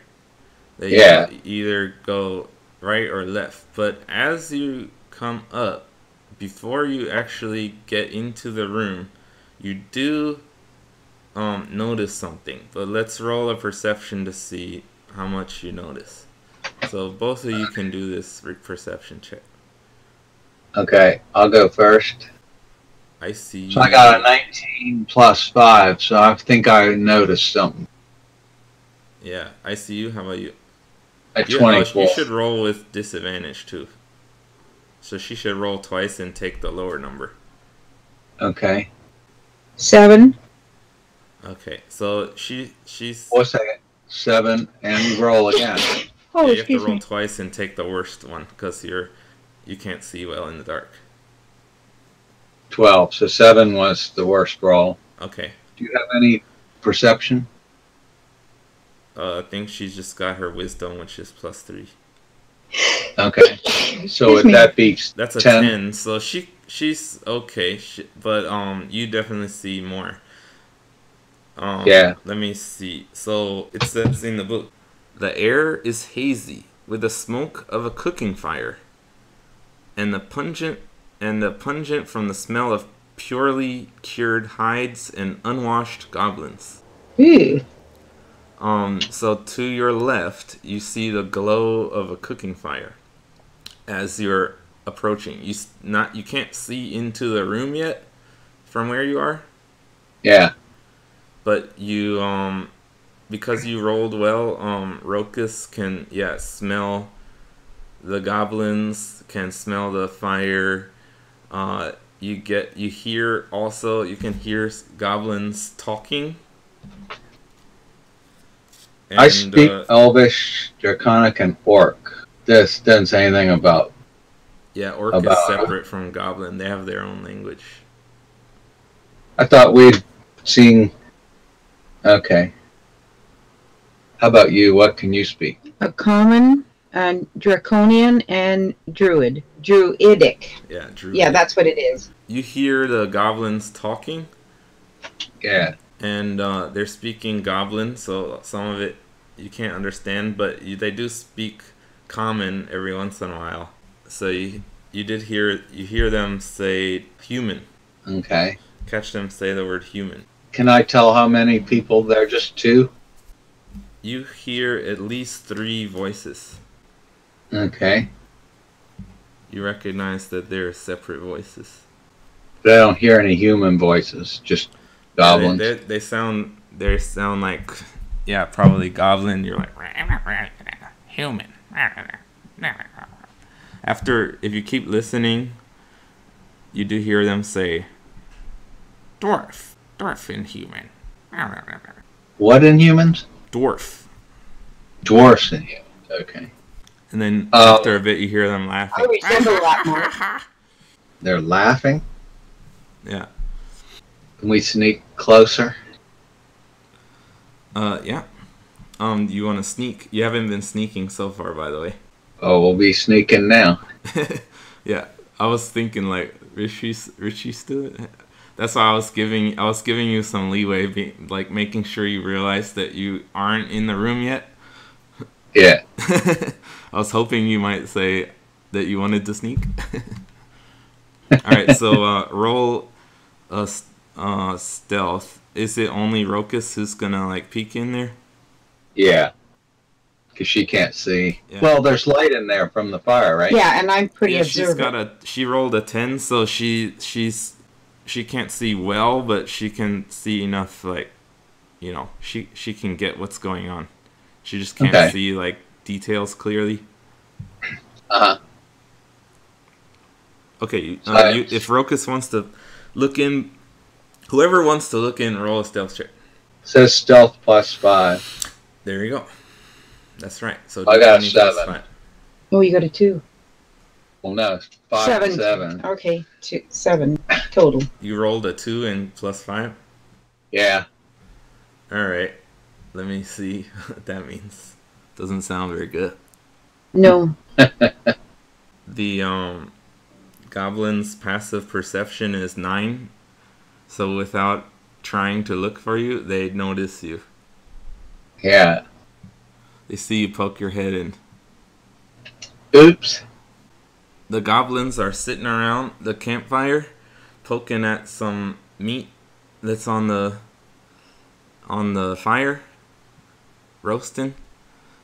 That Yeah. you either go right or left. But as you come up, before you actually get into the room, you do notice something. But let's roll a perception to see how much you notice. So both of you can do this perception check. Okay. I'll go first. I see. So I got a 19 plus 5, so I think I noticed something. Yeah, I see you. How about you? At You 24. should roll with disadvantage too. So she should roll twice and take the lower number. Okay. 7. Okay, so she's. 1 second. 7, and roll again. Oh, Yeah, you have to excuse roll me. twice and take the worst one because you can't see well in the dark. 12. So 7 was the worst roll. Okay. Do you have any perception? I think she's just got her wisdom, which is +3. Okay. So would me. that be That's a 10? 10. So she's okay, but you definitely see more. Yeah. Let me see. So it says in the book, the air is hazy with the smoke of a cooking fire, and the pungent from the smell of purely cured hides and unwashed goblins. Ooh. So to your left, you see the glow of a cooking fire. As you're approaching, you can't see into the room yet from where you are, Yeah. but you because you rolled well, Rokus can smell the goblins, can smell the fire. You can hear goblins talking. And, I speak Elvish, Draconic, and Orc. This doesn't say anything about. Yeah, Orc is separate from Goblin. They have their own language. I thought we'd seen. Okay. How about you? What can you speak? A common, draconian, and druid. Druidic. Yeah, Druid. Yeah, that's what it is. You hear the goblins talking, Yeah. and they're speaking Goblin, so some of it you can't understand, but they do speak Common every once in a while. So you hear them say human. Okay. Catch them say the word human. Can I tell how many people there? Just 2? You hear at least 3 voices. Okay. You recognize that they're separate voices. But I don't hear any human voices, just goblins. Yeah, they sound like, yeah, probably goblin. You're like human. After, if you keep listening, you do hear them say dwarf in human. What in humans? Dwarf. Dwarfs in humans. Okay. And then after a bit, you hear them laughing. I resemble that more. They're laughing. Yeah. Can we sneak closer? Yeah. You want to sneak? You haven't been sneaking so far, by the way. Oh, we'll be sneaking now. Yeah, I was thinking like Richie's still. That's why I was giving you some leeway, like making sure you realize that you aren't in the room yet. Yeah. I was hoping you might say that you wanted to sneak. All right, so roll a stealth. Is it only Rokus who's gonna like peek in there? Yeah. because she can't see. Yeah. Well, there's light in there from the fire, right? Yeah, and I'm pretty Yeah, observant. she rolled a 10, so she can't see well, but she can see enough, like, you know, she can get what's going on. She just can't Okay. see, like, details clearly. Uh-huh. Okay, Science. if Rokus wants to look in, whoever wants to look in, roll a stealth check. Says stealth +5. There you go. That's right. So I got a D20 plus 7. 5. Oh, you got a 2. Well, no, it's 5 and 7. Okay, 7 total. You rolled a 2 and plus 5? Yeah. Alright. Let me see what that means. Doesn't sound very good. No. The goblin's passive perception is 9. So without trying to look for you, they notice you. Yeah. They see you poke your head in. Oops. The goblins are sitting around the campfire, poking at some meat that's on the fire, roasting.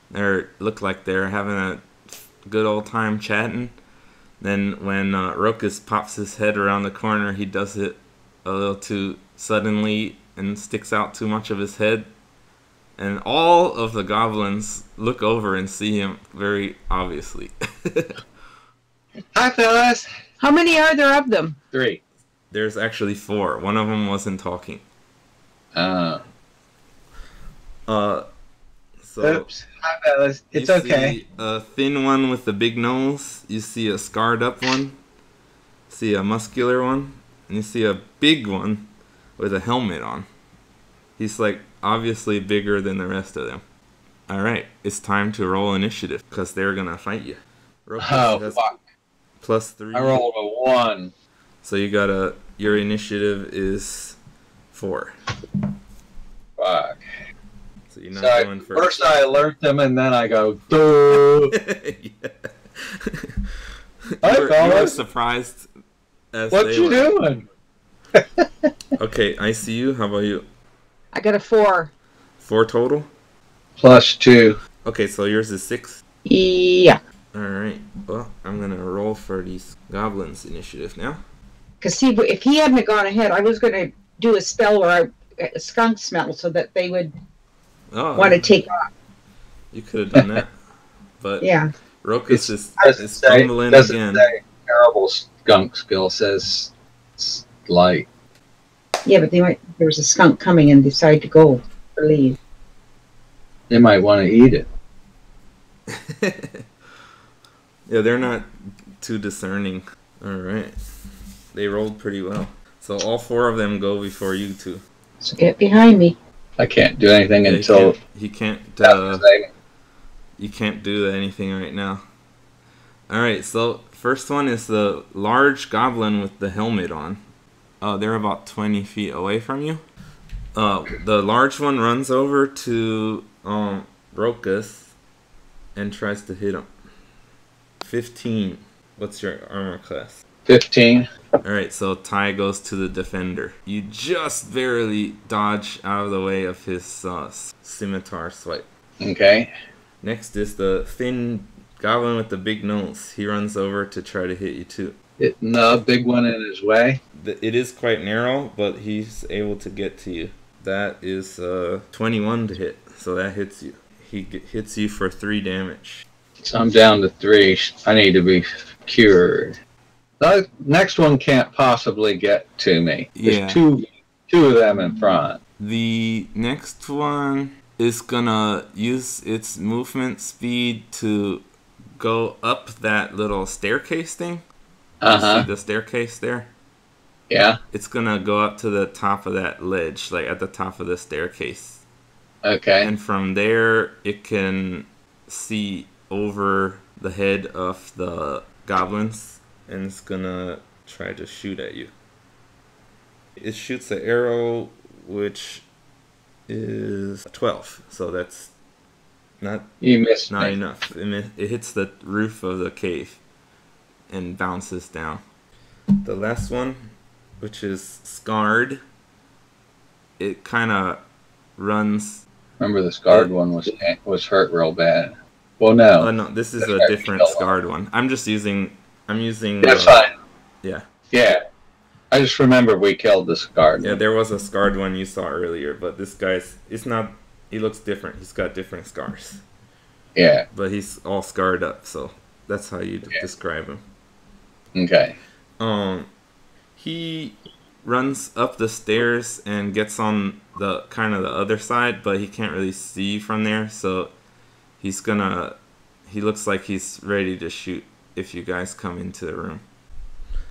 They look like they're having a good old time chatting. Then when Rokus pops his head around the corner, he does it a little too suddenly and sticks out too much of his head. And all of the goblins look over and see him very obviously. Hi, fellas. How many are there of them? 3. There's actually 4. One of them wasn't talking. Uh, So Oops. Hi, fellas. It's you okay. see a thin one with a big nose. You see a scarred up one. See a muscular one. And you see a big one with a helmet on. He's like obviously bigger than the rest of them. Alright, it's time to roll initiative because they're gonna fight you. Rokus Oh, has fuck. +3. I rolled a 1. So you got your initiative is 4. Fuck. So you're not So going first. first I alert them and then I go, duh. Yeah. Hi, you were fellas. surprised as What they you were. doing? Okay, ICU, how about you? I got a 4. 4 total? +2. Okay, so yours is 6. Yeah. Alright, well, I'm gonna roll for these goblins initiative now. Because see, if he hadn't gone ahead, I was going to do a spell where a skunk smell so that they would Oh, want to take off. you could have done that. But Yeah. Rokus is Doesn't fumbling again. say terrible skunk skill, says it's light. Yeah, but there was a skunk coming and decide to go or leave. They might want to eat it. Yeah, they're not too discerning. Alright. They rolled pretty well. So all 4 of them go before you two. So get behind me. I can't do anything Yeah, until you can't saving. you can't do anything right now. Alright, so first one is the large goblin with the helmet on. They're about 20 feet away from you. The large one runs over to Rokus and tries to hit him. 15. What's your armor class? 15. Alright, so tie goes to the defender. You just barely dodge out of the way of his scimitar swipe. Okay. Next is the thin goblin with the big nose. He runs over to try to hit you too. The big one in his way. It is quite narrow, but he's able to get to you. That is 21 to hit, so that hits you. He hits you for 3 damage. So I'm down to 3. I need to be cured. The next one can't possibly get to me. Yeah. There's two of them in front. The next one is gonna use its movement speed to go up that little staircase thing. You see the staircase there? Yeah. It's gonna go up to the top of that ledge, like at the top of the staircase. Okay. And from there, it can see over the head of the goblins, and it's gonna try to shoot at you. It shoots an arrow, which is 12, so that's not You missed not me. enough. It hits the roof of the cave and bounces down. The last one, which is scarred, it kind of runs. Remember the scarred one was hurt real bad. Well, no. No, this is That's a right, different scarred one. I'm using. That's fine. Yeah. Yeah. I just remember we killed the scarred Yeah, one. there was a scarred one you saw earlier, but this guy's. It's not. He looks different. He's got different scars. Yeah. But he's all scarred up, so that's how you describe him. Okay. He runs up the stairs and gets on the kind of the other side, but he can't really see from there, so he looks like he's ready to shoot if you guys come into the room.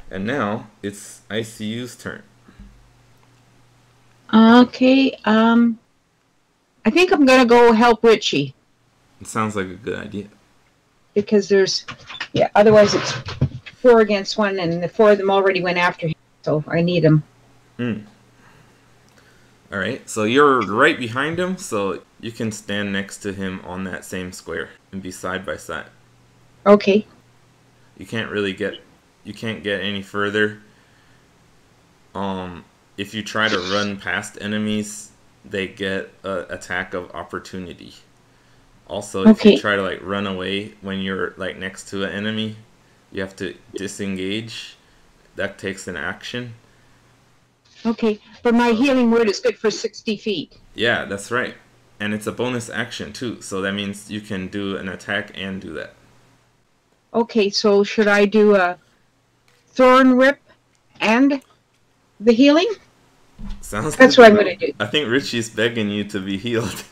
And now it's ICU's turn. Okay. I think I'm gonna go help Richie It sounds like a good idea. because otherwise it's 4 against 1, and the 4 of them already went after him, so I need him. Alright, so you're right behind him, so you can stand next to him on that same square and be side by side. Okay. You can't get any further. If you try to run past enemies, they get an attack of opportunity. Also, if you try to like run away when you're like next to an enemy, you have to disengage. That takes an action. Okay, but my healing word is good for 60 feet. Yeah, that's right. And it's a bonus action too, so that means you can do an attack and do that. Okay, so should I do a thorn rip and the healing? Sounds That's good. what I'm going to do. I think Richie's begging you to be healed.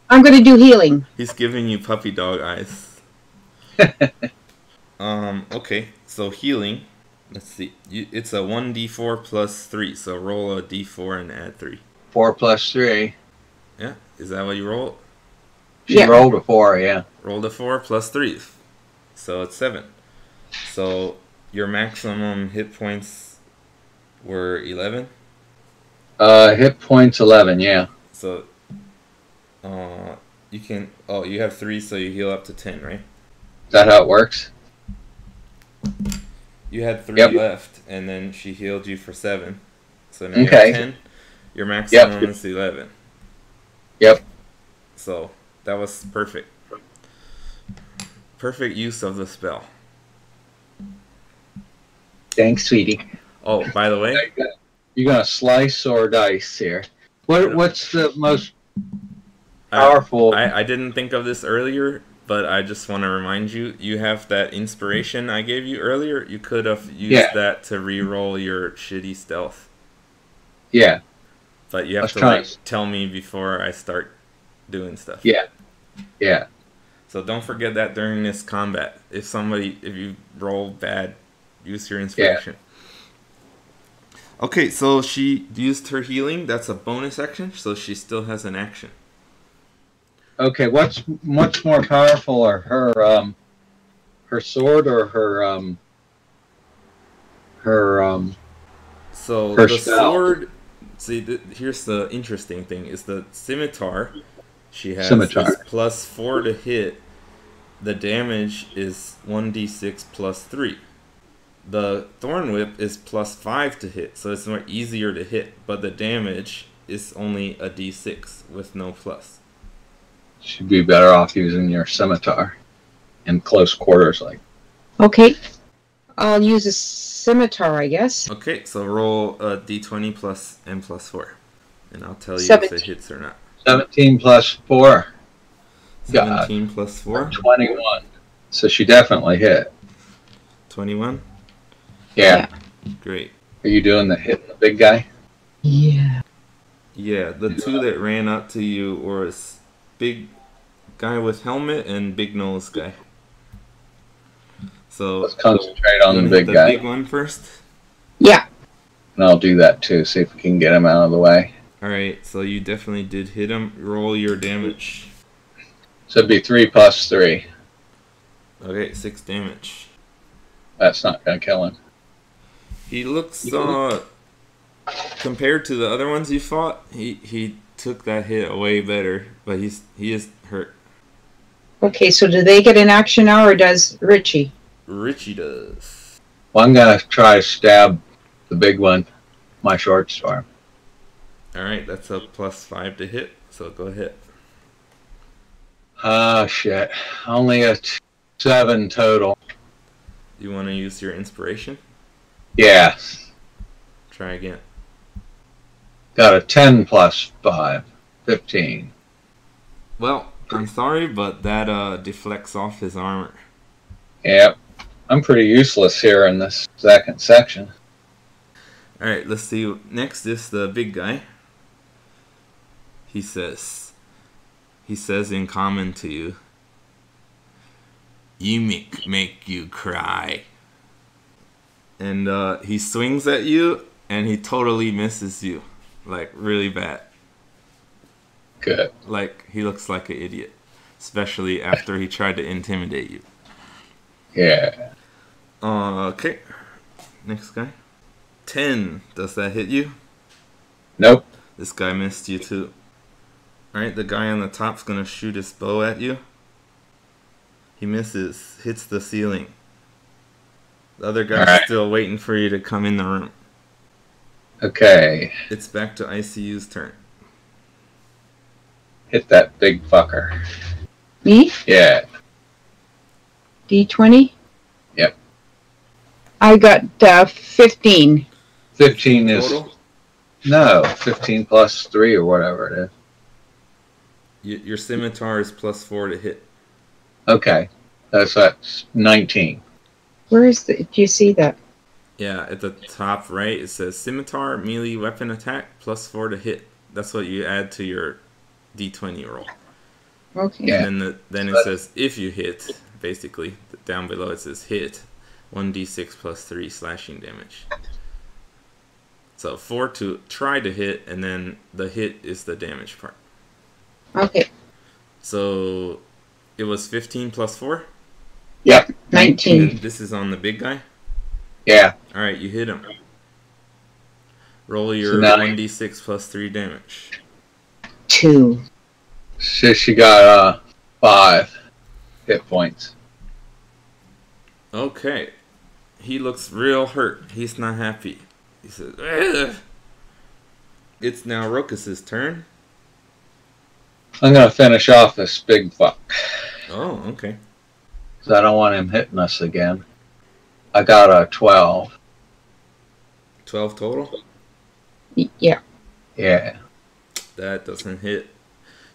I'm going to do healing. He's giving you puppy dog eyes. Okay, so healing. Let's see. It's a 1d4 plus 3, so roll a d4 and add 3. 4 plus 3. Yeah, is that what you rolled? She rolled a 4, yeah. Rolled a 4 plus 3, so it's 7. So your maximum hit points were 11? Hit points 11, yeah. So you can... Oh, you have 3, so you heal up to 10, right? Is that how it works? You had 3 left, and then she healed you for 7. So now you have 10. Your maximum is 11. Yep. So that was perfect. Perfect use of the spell. Thanks, sweetie. Oh, by the way, you're gonna slice or dice here. What's the most powerful? I didn't think of this earlier, but I just want to remind you. You have that inspiration I gave you earlier. You could have used that to re-roll your shitty stealth. Yeah. But you have to tell me before I start doing stuff. Yeah. Yeah. So don't forget that during this combat. If you roll bad, use your inspiration. Yeah. Okay, so she used her healing. That's a bonus action, so she still has an action. Okay, what's much more powerful, or her sword or her So her the spell? sword. See, here's the interesting thing: is the scimitar. She has is plus 4 to hit. The damage is 1d6 plus 3. The thorn whip is plus 5 to hit, so it's more easier to hit. But the damage is only a d6 with no plus. Should be better off using your scimitar in close quarters, like. Okay, I'll use a scimitar, I guess. Okay, so roll a d20 plus and plus 4, and I'll tell you 17. if it hits or not. 17 plus 4. 17 plus 4? 21. So she definitely hit. 21? Yeah. Great. Are you doing the hitting the big guy? Yeah. Yeah, the two that ran up to you were a big guy with helmet and big nose guy. So let's concentrate on the big guy. The big one first? Yeah. And I'll do that too, see if we can get him out of the way. Alright, so you definitely did hit him. Roll your damage. So it'd be 3 plus 3. Okay, 6 damage. That's not going to kill him. He looks, compared to the other ones you fought, he took that hit way better, but he is hurt. Okay, so do they get an action now, or does Richie? Richie does. Well, I'm going to try to stab the big one, my short sword. Alright, that's a plus 5 to hit, so go ahead. Oh, shit. Only a 7 total. You want to use your inspiration? Yeah. Try again. Got a 10 plus 5. 15. Well, I'm sorry, but that deflects off his armor. Yep. I'm pretty useless here in this second section. Alright, let's see. Next is the big guy. He says in common to you, "Yimik make you cry." And he swings at you, and he totally misses you. Like, really bad. Good. Like, he looks like an idiot. Especially after he tried to intimidate you. Yeah. Okay. Next guy. 10. Does that hit you? Nope. This guy missed you too. Alright, the guy on the top's gonna shoot his bow at you. He misses. Hits the ceiling. The other guy's still waiting for you to come in the room. Okay. It's back to ICU's turn. Hit that big fucker. Me? Yeah. D20? Yep. I got 15. 15 is... Total? No, 15 plus 3 or whatever it is. Your scimitar is +4 to hit. Okay. That's 19. Where is the... Do you see that? Yeah, at the top right it says scimitar melee weapon attack +4 to hit. That's what you add to your D20 roll. Okay. Yeah. And then it says if you hit, basically down below it says hit 1d6 plus 3 slashing damage. So 4 to try to hit, and then the hit is the damage part. Okay. So it was 15 plus 4. Yep. 19. And this is on the big guy. Yeah. All right, you hit him. Roll your So now- 1d6 plus 3 damage. 2. So she got 5 hit points. Okay. He looks real hurt. He's not happy. He says, "Ugh." It's now Rokus's turn. I'm going to finish off this big fuck. Oh, okay. Because I don't want him hitting us again. I got a 12. 12 total? Yeah. Yeah. That doesn't hit.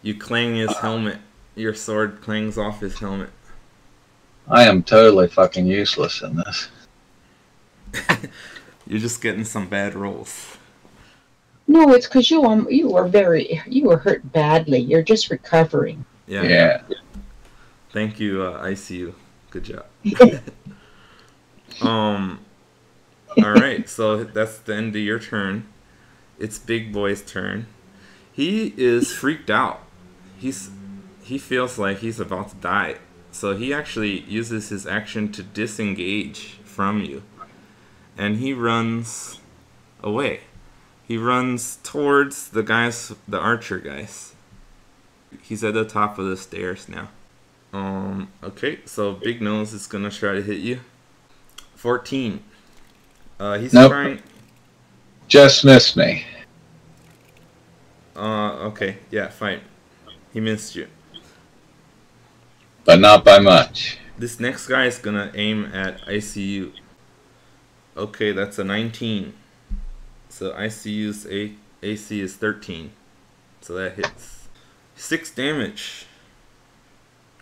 You clang his helmet. Your sword clangs off his helmet. I am totally fucking useless in this. You're just getting some bad rolls. No, it's because you were hurt badly. You're just recovering. Yeah. Thank you, ICU. Good job. Alright, so that's the end of your turn. It's Big Boy's turn. He is freaked out. He feels like he's about to die. So he actually uses his action to disengage from you. And he runs away. He runs towards the archer guys. He's at the top of the stairs now. Okay, so Big Nose is gonna try to hit you. 14. He's Nope. trying. Just missed me. Okay, yeah, fine. He missed you. But not by much. This next guy is gonna aim at ICU. Okay, that's a 19. So ICU's AC is 13. So that hits. 6 damage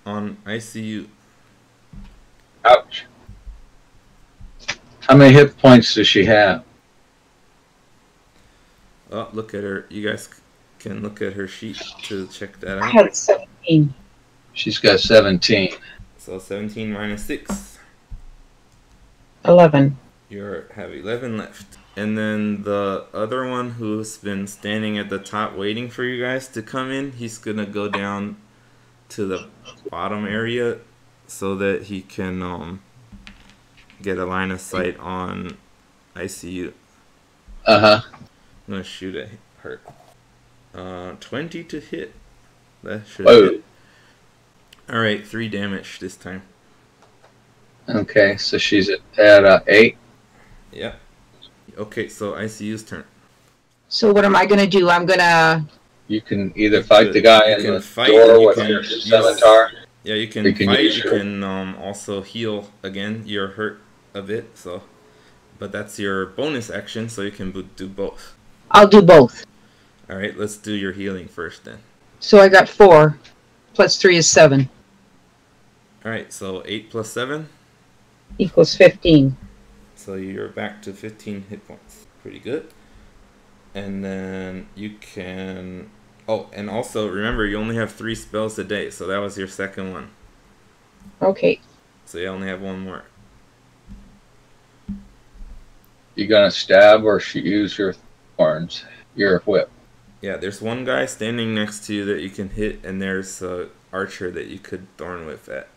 on ICU. Ouch. How many hit points does she have? Oh, look at her. You guys can look at her sheet to check that I out. had 17. She's got 17. So 17 minus 6. 11. You have 11 left. And then the other one who's been standing at the top waiting for you guys to come in, he's going to go down to the bottom area so that he can get a line of sight on ICU. Uh-huh. I'm going to shoot at her. 20 to hit. That should Whoa. hit. Alright, 3 damage this time. Okay, so she's at 8. Yep. Okay, so ICU's turn. So what am I going to do? I'm going to You can either fight the guy in the fight door and you with can your use- scimitar. Yeah, you can You can fight. use You your- can also heal again. You're hurt a bit, so. But that's your bonus action, so you can do both. I'll do both. All right, let's do your healing first then. So I got 4. Plus 3 is 7. All right, so 8 plus 7, Equals 15. so you're back to 15 hit points. Pretty good. And then you can. Oh, and also remember, you only have 3 spells a day, so that was your second one. Okay. So you only have 1 more. You gonna stab or use your horns, your whip? Yeah, there's one guy standing next to you that you can hit, and there's a archer that you could thorn whip at.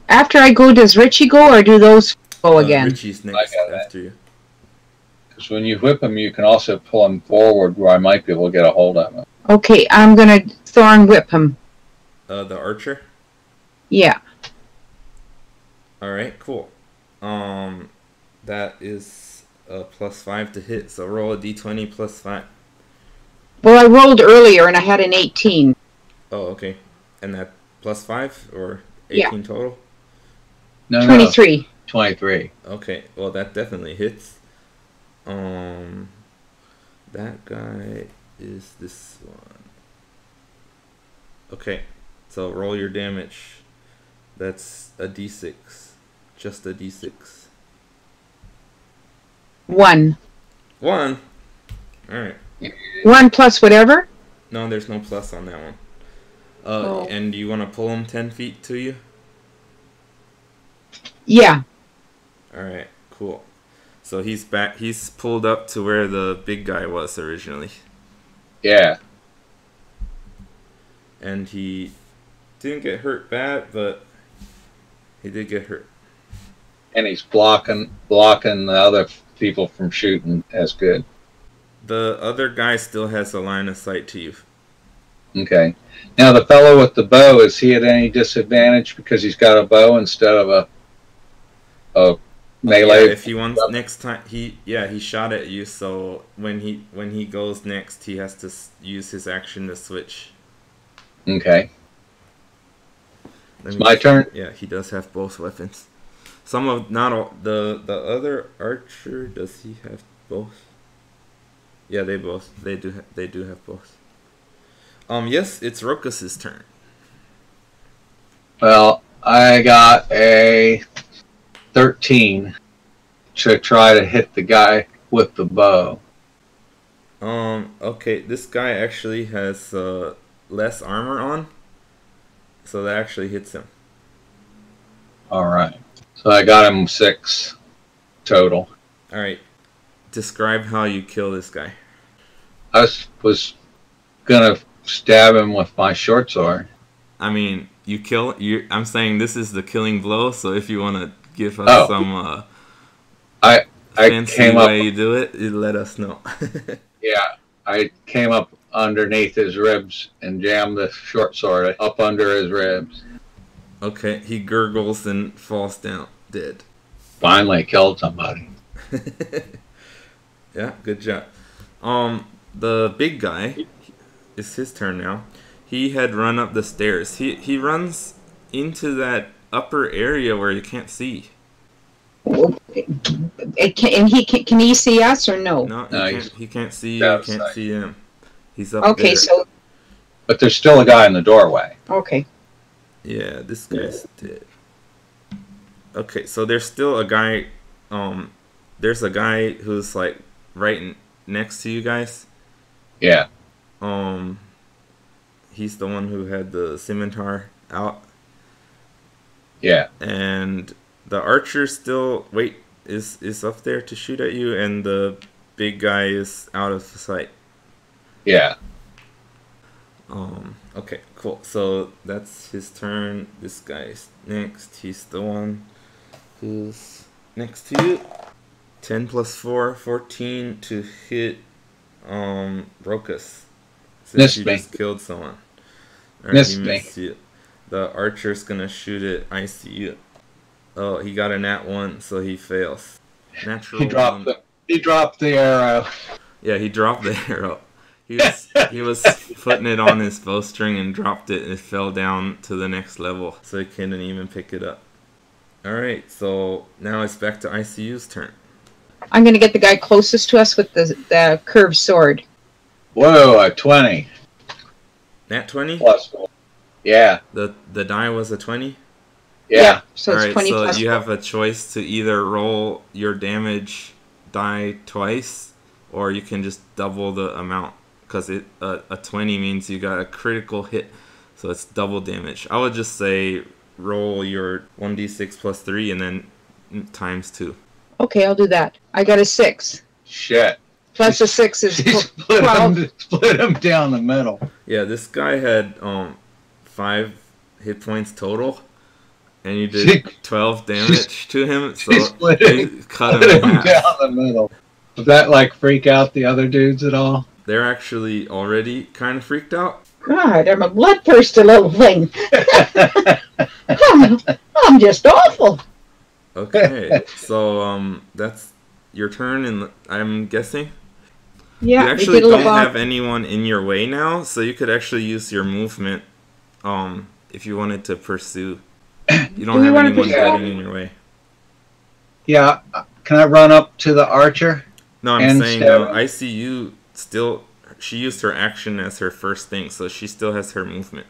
After I go, does Richie go, or do those go again? Richie's next I got that. after you. Because when you whip him, you can also pull him forward where I might be able to get a hold of him. Okay, I'm gonna thorn whip him. The archer? Yeah. Alright, cool. That is a +5 to hit, so roll a d20 plus 5. Well, I rolled earlier and I had an 18. Oh, okay. And that +5 or 18 total? No, 23. No, 23. Okay, well that definitely hits. That guy is this one. Okay, so roll your damage. That's a d6. Just a d6. 1. 1? Alright. 1 plus whatever? No, there's no plus on that one. Oh. And you want to pull him 10 feet to you? Yeah. Alright, cool. So he's back. He's pulled up to where the big guy was originally. Yeah. And he didn't get hurt bad, but he did get hurt. And he's blocking the other people from shooting as good. The other guy still has a line of sight to you. Okay. Now the fellow with the bow, is he at any disadvantage because he's got a bow instead of a melee? Yeah, if he wants next time, he shot at you. So when he goes next, he has to use his action to switch. Okay. It's my turn. Yeah, he does have both weapons. Some of not all the other archer, does he have both? Yeah, they do have both. Yes, it's Rokus's turn. Well, I got a 13 to try to hit the guy with the bow. Okay, this guy actually has less armor on, so that actually hits him. All right. So I got him 6 total. All right. Describe how you kill this guy. I was gonna stab him with my short sword. I mean, I'm saying this is the killing blow. So if you want to give us some I fancy came way up. you do it, you let us know. Yeah, I came up underneath his ribs and jammed the short sword up under his ribs. Okay, he gurgles and falls down dead. Finally killed somebody. Yeah, good job. The big guy, it's his turn now. He had run up the stairs. He runs into that upper area where you can't see. Can he see us or no? No, he can't see you. You can't outside. see him. He's up Okay, there. so But there's still a guy in the doorway. okay. Yeah, this guy's dead. Okay, so there's still a guy. There's a guy who's like right next to you guys. Yeah. He's the one who had the scimitar out, Yeah. and the archer still is up there to shoot at you, and the big guy is out of sight. Yeah. Okay, cool. So that's his turn. This guy's next. He's the one who's next to you. 10 plus 4, 14 to hit Rokus. Since Missed you me. just killed someone. Alright, Missed he me. missed you. The archer's gonna shoot at ICU. Oh, he got a nat 1, so he fails. Natural He dropped 1. He dropped the arrow. Yeah, he dropped the arrow. He was putting it on his bowstring and dropped it, and it fell down to the next level, so he couldn't even pick it up. Alright, so now it's back to ICU's turn. I'm going to get the guy closest to us with the curved sword. Whoa, a 20. Nat 20? Plus 4. Yeah. The die was a 20? Yeah. So it's Alright, 20 so plus you 4. have a choice to either roll your damage die twice, or you can just double the amount. Because a 20 means you got a critical hit, so it's double damage. I would just say roll your 1d6 plus 3 and then times 2. Okay, I'll do that. I got a 6. Shit. Plus a 6 is She 12. split him down the middle. Yeah, this guy had 5 hit points total, and you did 12 damage to him, so She split you cut him in half. down the middle. Does that like freak out the other dudes at all? They're actually already kind of freaked out. God, I'm a bloodthirsty little thing. I'm just awful. Okay, so that's your turn, and I'm guessing Yeah, you we actually did a don't little have anyone in your way now, so you could actually use your movement if you wanted to pursue. You don't we have wanna anyone pursue? getting in your way. Yeah. Can I run up to the archer? No, I'm And saying stab him. ICU still. She used her action as her first thing, so she still has her movement.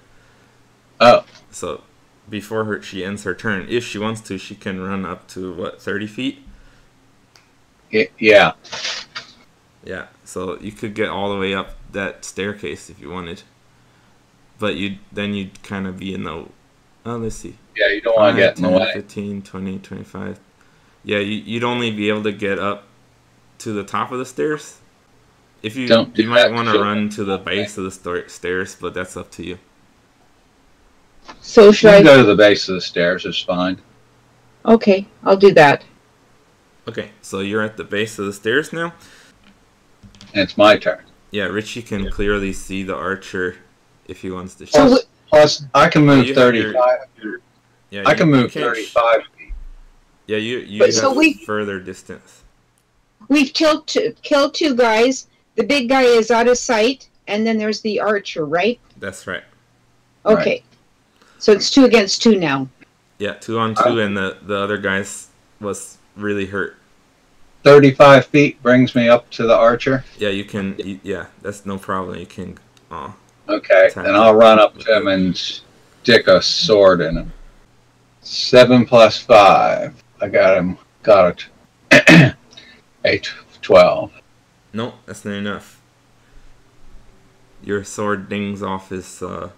Oh. So before she ends her turn, if she wants to, she can run up to what, 30 feet? Yeah. Yeah. So you could get all the way up that staircase if you wanted, but then you'd kind of be in the. Oh, let's see. Yeah, you don't want to get in the 10, way. 15, 20, 25. Yeah, you'd only be able to get up to the top of the stairs. If you Don't do you might that. want to run to the base of the stairs, but that's up to you. So You should can I? go to the base of the stairs. It's fine. Okay, I'll do that. Okay, so you're at the base of the stairs now. And it's my turn. Yeah, Richie can clearly see the archer if he wants to shoot. So Plus, I can move you have 35. Yeah, I can move can't 35 feet. Yeah, you But have so we- further distance. we've killed two guys. The big guy is out of sight, and then there's the archer, right? That's right. Okay. So it's 2 against 2 now. Yeah, 2 on 2, and the other guy's was really hurt. 35 feet brings me up to the archer. Yeah, you can. Yeah, that's no problem. You can. Okay, Attack then I'll run up to him and stick a sword in him. 7 plus 5. I got him. Got it. 12. No, that's not enough. Your sword dings off his sword.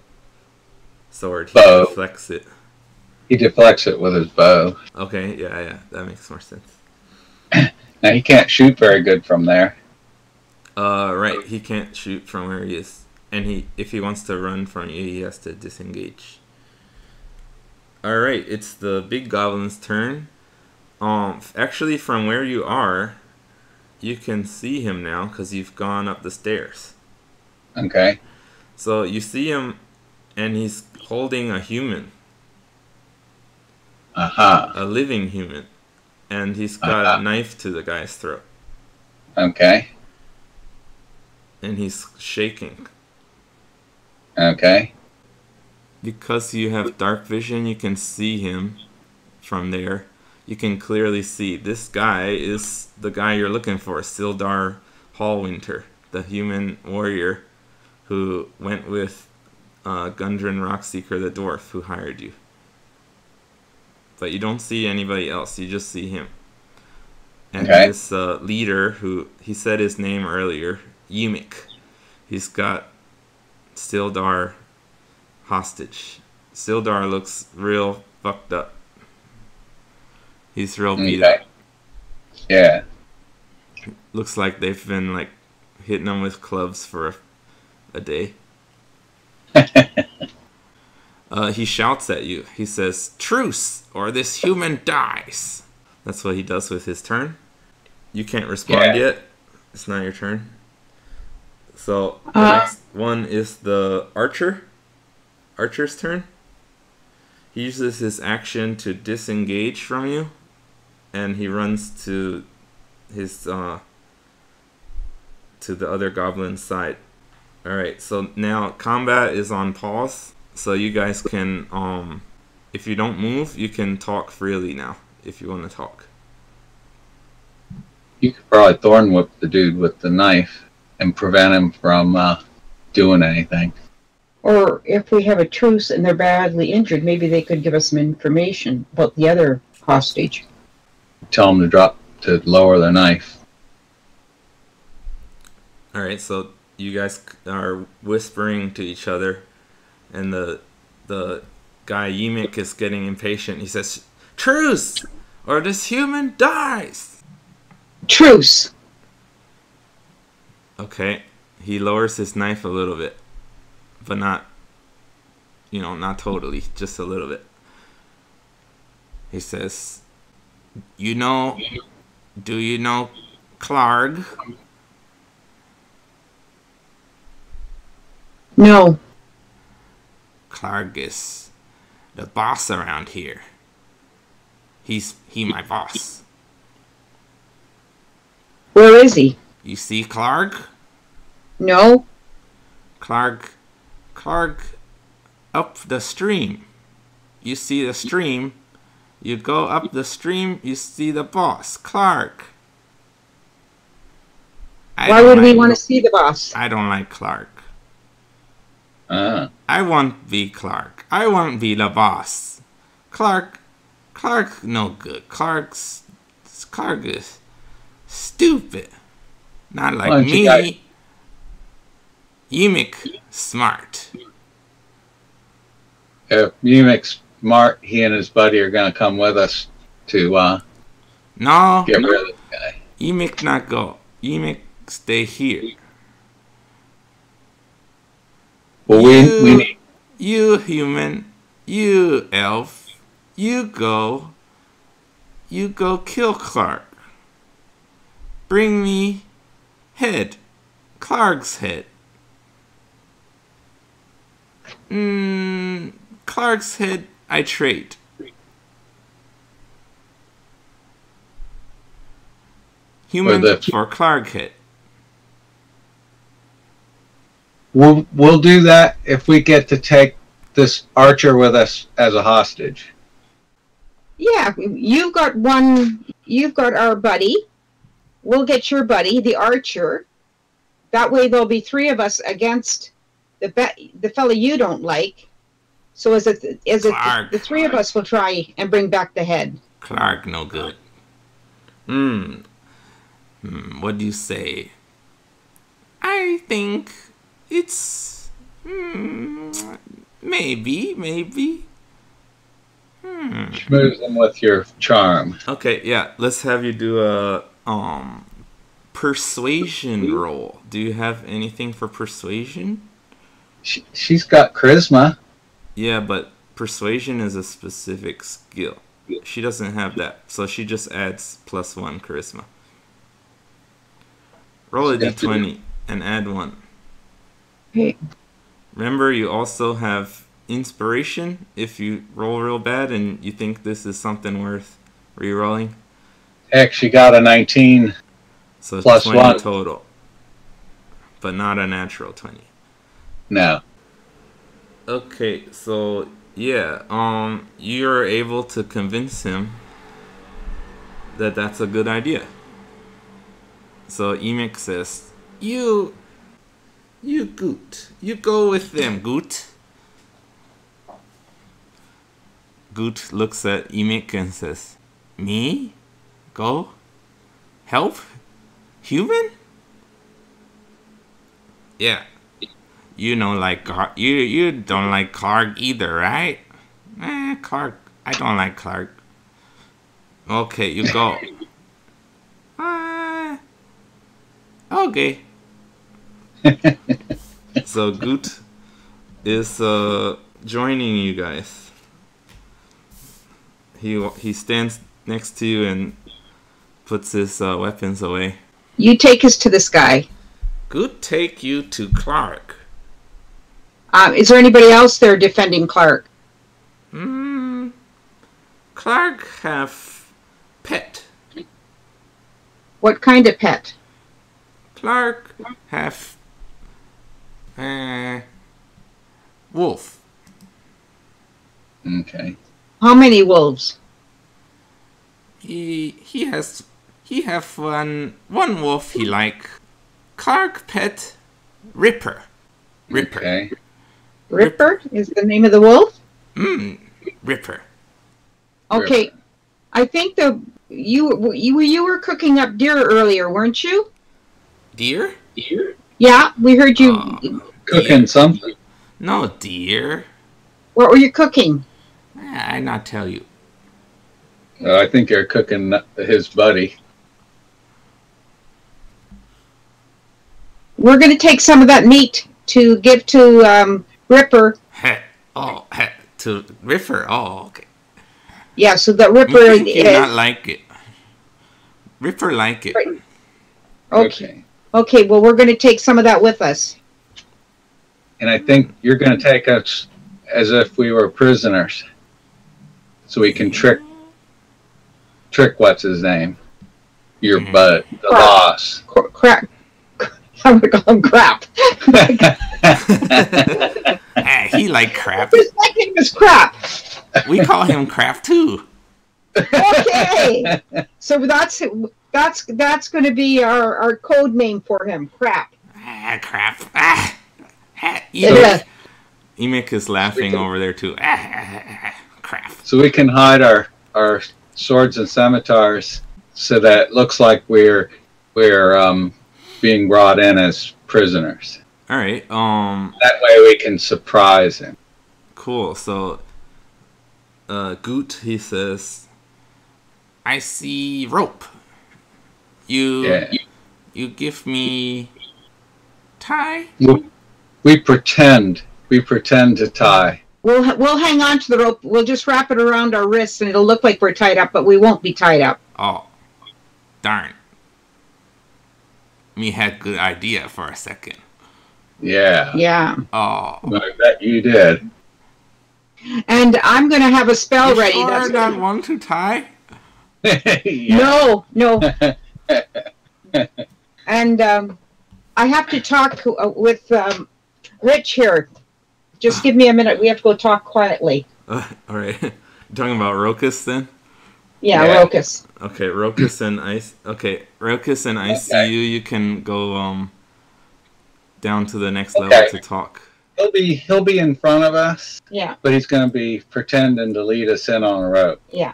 He Bow. deflects it. He deflects it with his bow. Okay, yeah, that makes more sense. Now he can't shoot very good from there. Right, he can't shoot from where he is, and if he wants to run from you, he has to disengage. All right, it's the big goblin's turn. Actually, from where you are, you can see him now because you've gone up the stairs. Okay. So you see him, and he's holding a human, a living human, and he's got a knife to the guy's throat, Okay. and he's shaking. Okay. Because you have dark vision, you can see him from there. You can clearly see this guy is the guy you're looking for, Sildar Hallwinter, the human warrior who went with Gundren Rockseeker, the dwarf who hired you. But you don't see anybody else, you just see him. And this leader, who he said his name earlier, Yimik, he's got Sildar hostage. Sildar looks real fucked up. He's real beat up. Yeah. Looks like they've been like hitting him with clubs for a day. He shouts at you. He says, "Truce, or this human dies." That's what he does with his turn. You can't respond yet. It's not your turn. So the next one is the archer. Archer's turn. He uses his action to disengage from you, and he runs to his to the other goblin's side. Alright, so now combat is on pause. So you guys can, if you don't move, you can talk freely now, if you want to talk. You could probably thorn whip the dude with the knife and prevent him from doing anything. Or if we have a truce and they're badly injured, maybe they could give us some information about the other hostage. Tell him to lower the knife. Alright, so you guys are whispering to each other, and the guy Yimik is getting impatient. He says, "Truce, or this human dies!" Truce! Okay, he lowers his knife a little bit, but not, not totally, just a little bit. He says, do you know Clark? No. Clark is the boss around here. He my boss. Where is he? You see Clark? No. Clark up the stream. You see the stream. You go up the stream, you see the boss, Clark. Why would we want to see the boss? I don't like Clark. Ah. I won't be Clark. I won't be the boss. Clark no good. Clark is stupid. Not like me. Yimik smart. If Yimik's smart, he and his buddy are going to come with us to No. get rid of this guy. Yimik not go. Yimik stay here. Well, we need... You human, you elf, you go kill Clark. Bring me head, Clark's head. Clark's head I trade. Human for Clark head. We'll do that if we get to take this archer with us as a hostage. Yeah, you've got our buddy. We'll get your buddy, the archer. That way there'll be three of us against the fella you don't like. So the three of us will try and bring back the head. Clark no good. What do you say? I think it's maybe. Schmooze them with your charm. Okay, yeah. Let's have you do a persuasion roll. Do you have anything for persuasion? She's got charisma. Yeah, but persuasion is a specific skill. She doesn't have that, so she just adds +1 charisma. Roll a d20 and add 1. Okay. Remember, you also have inspiration if you roll real bad and you think this is something worth re-rolling. Heck, she got a 19. So it's plus 20 1 total, but not a natural 20. No. Okay, so yeah, you're able to convince him that that's a good idea. So Emek says, You Goot, you go with them, Goot. Goot looks at Emek and says, Me? Go? Help? Human? Yeah. You don't like Clark. You don't like Clark either, right? Clark. I don't like Clark. Okay, you go. Okay. So Goot is joining you guys. He stands next to you and puts his weapons away. You take us to this guy. Goot take you to Clark. Is there anybody else there defending Clark? Clark have pet. What kind of pet? Clark have wolf. Okay. How many wolves? He have one wolf he like. Clark pet Ripper. Okay. Ripper is the name of the wolf? Ripper. Okay. Ripper. I think you were cooking up deer earlier, weren't you? Deer? Yeah, we heard you. Cooking something. No deer. What were you cooking? I not tell you. I think you're cooking his buddy. We're going to take some of that meat to give to Ripper. To Ripper. Oh, okay. Yeah, so that Ripper I think you not like it. Ripper like it. Okay. Okay, well, we're going to take some of that with us. And I think you're going to take us as if we were prisoners, so we can trick what's his name, your bud, the boss. Crap. I'm going to call him Crap. He like crap. His name is Crap. We call him crap too. Okay. So that's going to be our code name for him, Crap. Crap. Yeah. Emek is laughing over there too. Crap. So we can hide our swords and scimitars so that it looks like we're being brought in as prisoners. All right. That way we can surprise him. Cool. So, Goot, he says, "I see rope. You give me tie." We pretend to tie. We'll hang on to the rope. We'll just wrap it around our wrists, and it'll look like we're tied up, but we won't be tied up. Oh, darn. Me had good idea for a second. Yeah. Yeah. Oh. I bet you did. And I'm going to have a spell You ready. sure That's not want to tie? Yeah. No. And I have to talk with Rich here. Just give me a minute. We have to go talk quietly. All right. You talking about Rokus then? Yeah, Yeah. Rokus. Okay, Rokus and Ice. Okay, Rokus and ICU. Okay. You can go down to the next level to talk. He'll be in front of us, Yeah. but he's going to be pretending to lead us in on a rope. Yeah.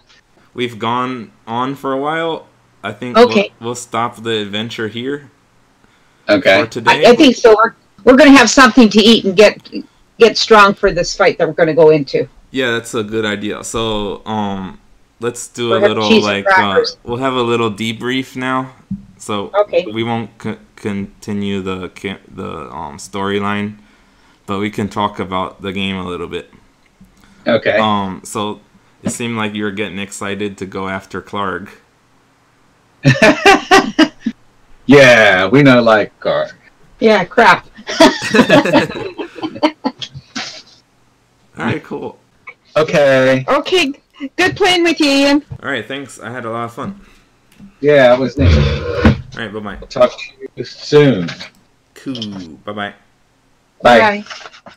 We've gone on for a while. I think Okay. we'll stop the adventure here Okay. for today. I think so. We're going to have something to eat and get strong for this fight that we're going to go into. Yeah, that's a good idea. So, let's do We'll a have little cheese and crackers. we'll have a little debrief now. So Okay. we won't continue the storyline, but we can talk about the game a little bit. Okay. So it seemed like you were getting excited to go after Clark. Yeah, we know like Clark. Yeah, Crap. All right, cool. Okay. Okay. Good playing with you, Ian. All right, thanks. I had a lot of fun. Yeah, it was neat. All right, bye-bye. Talk to you soon. Cool. Bye-bye. Bye. Bye.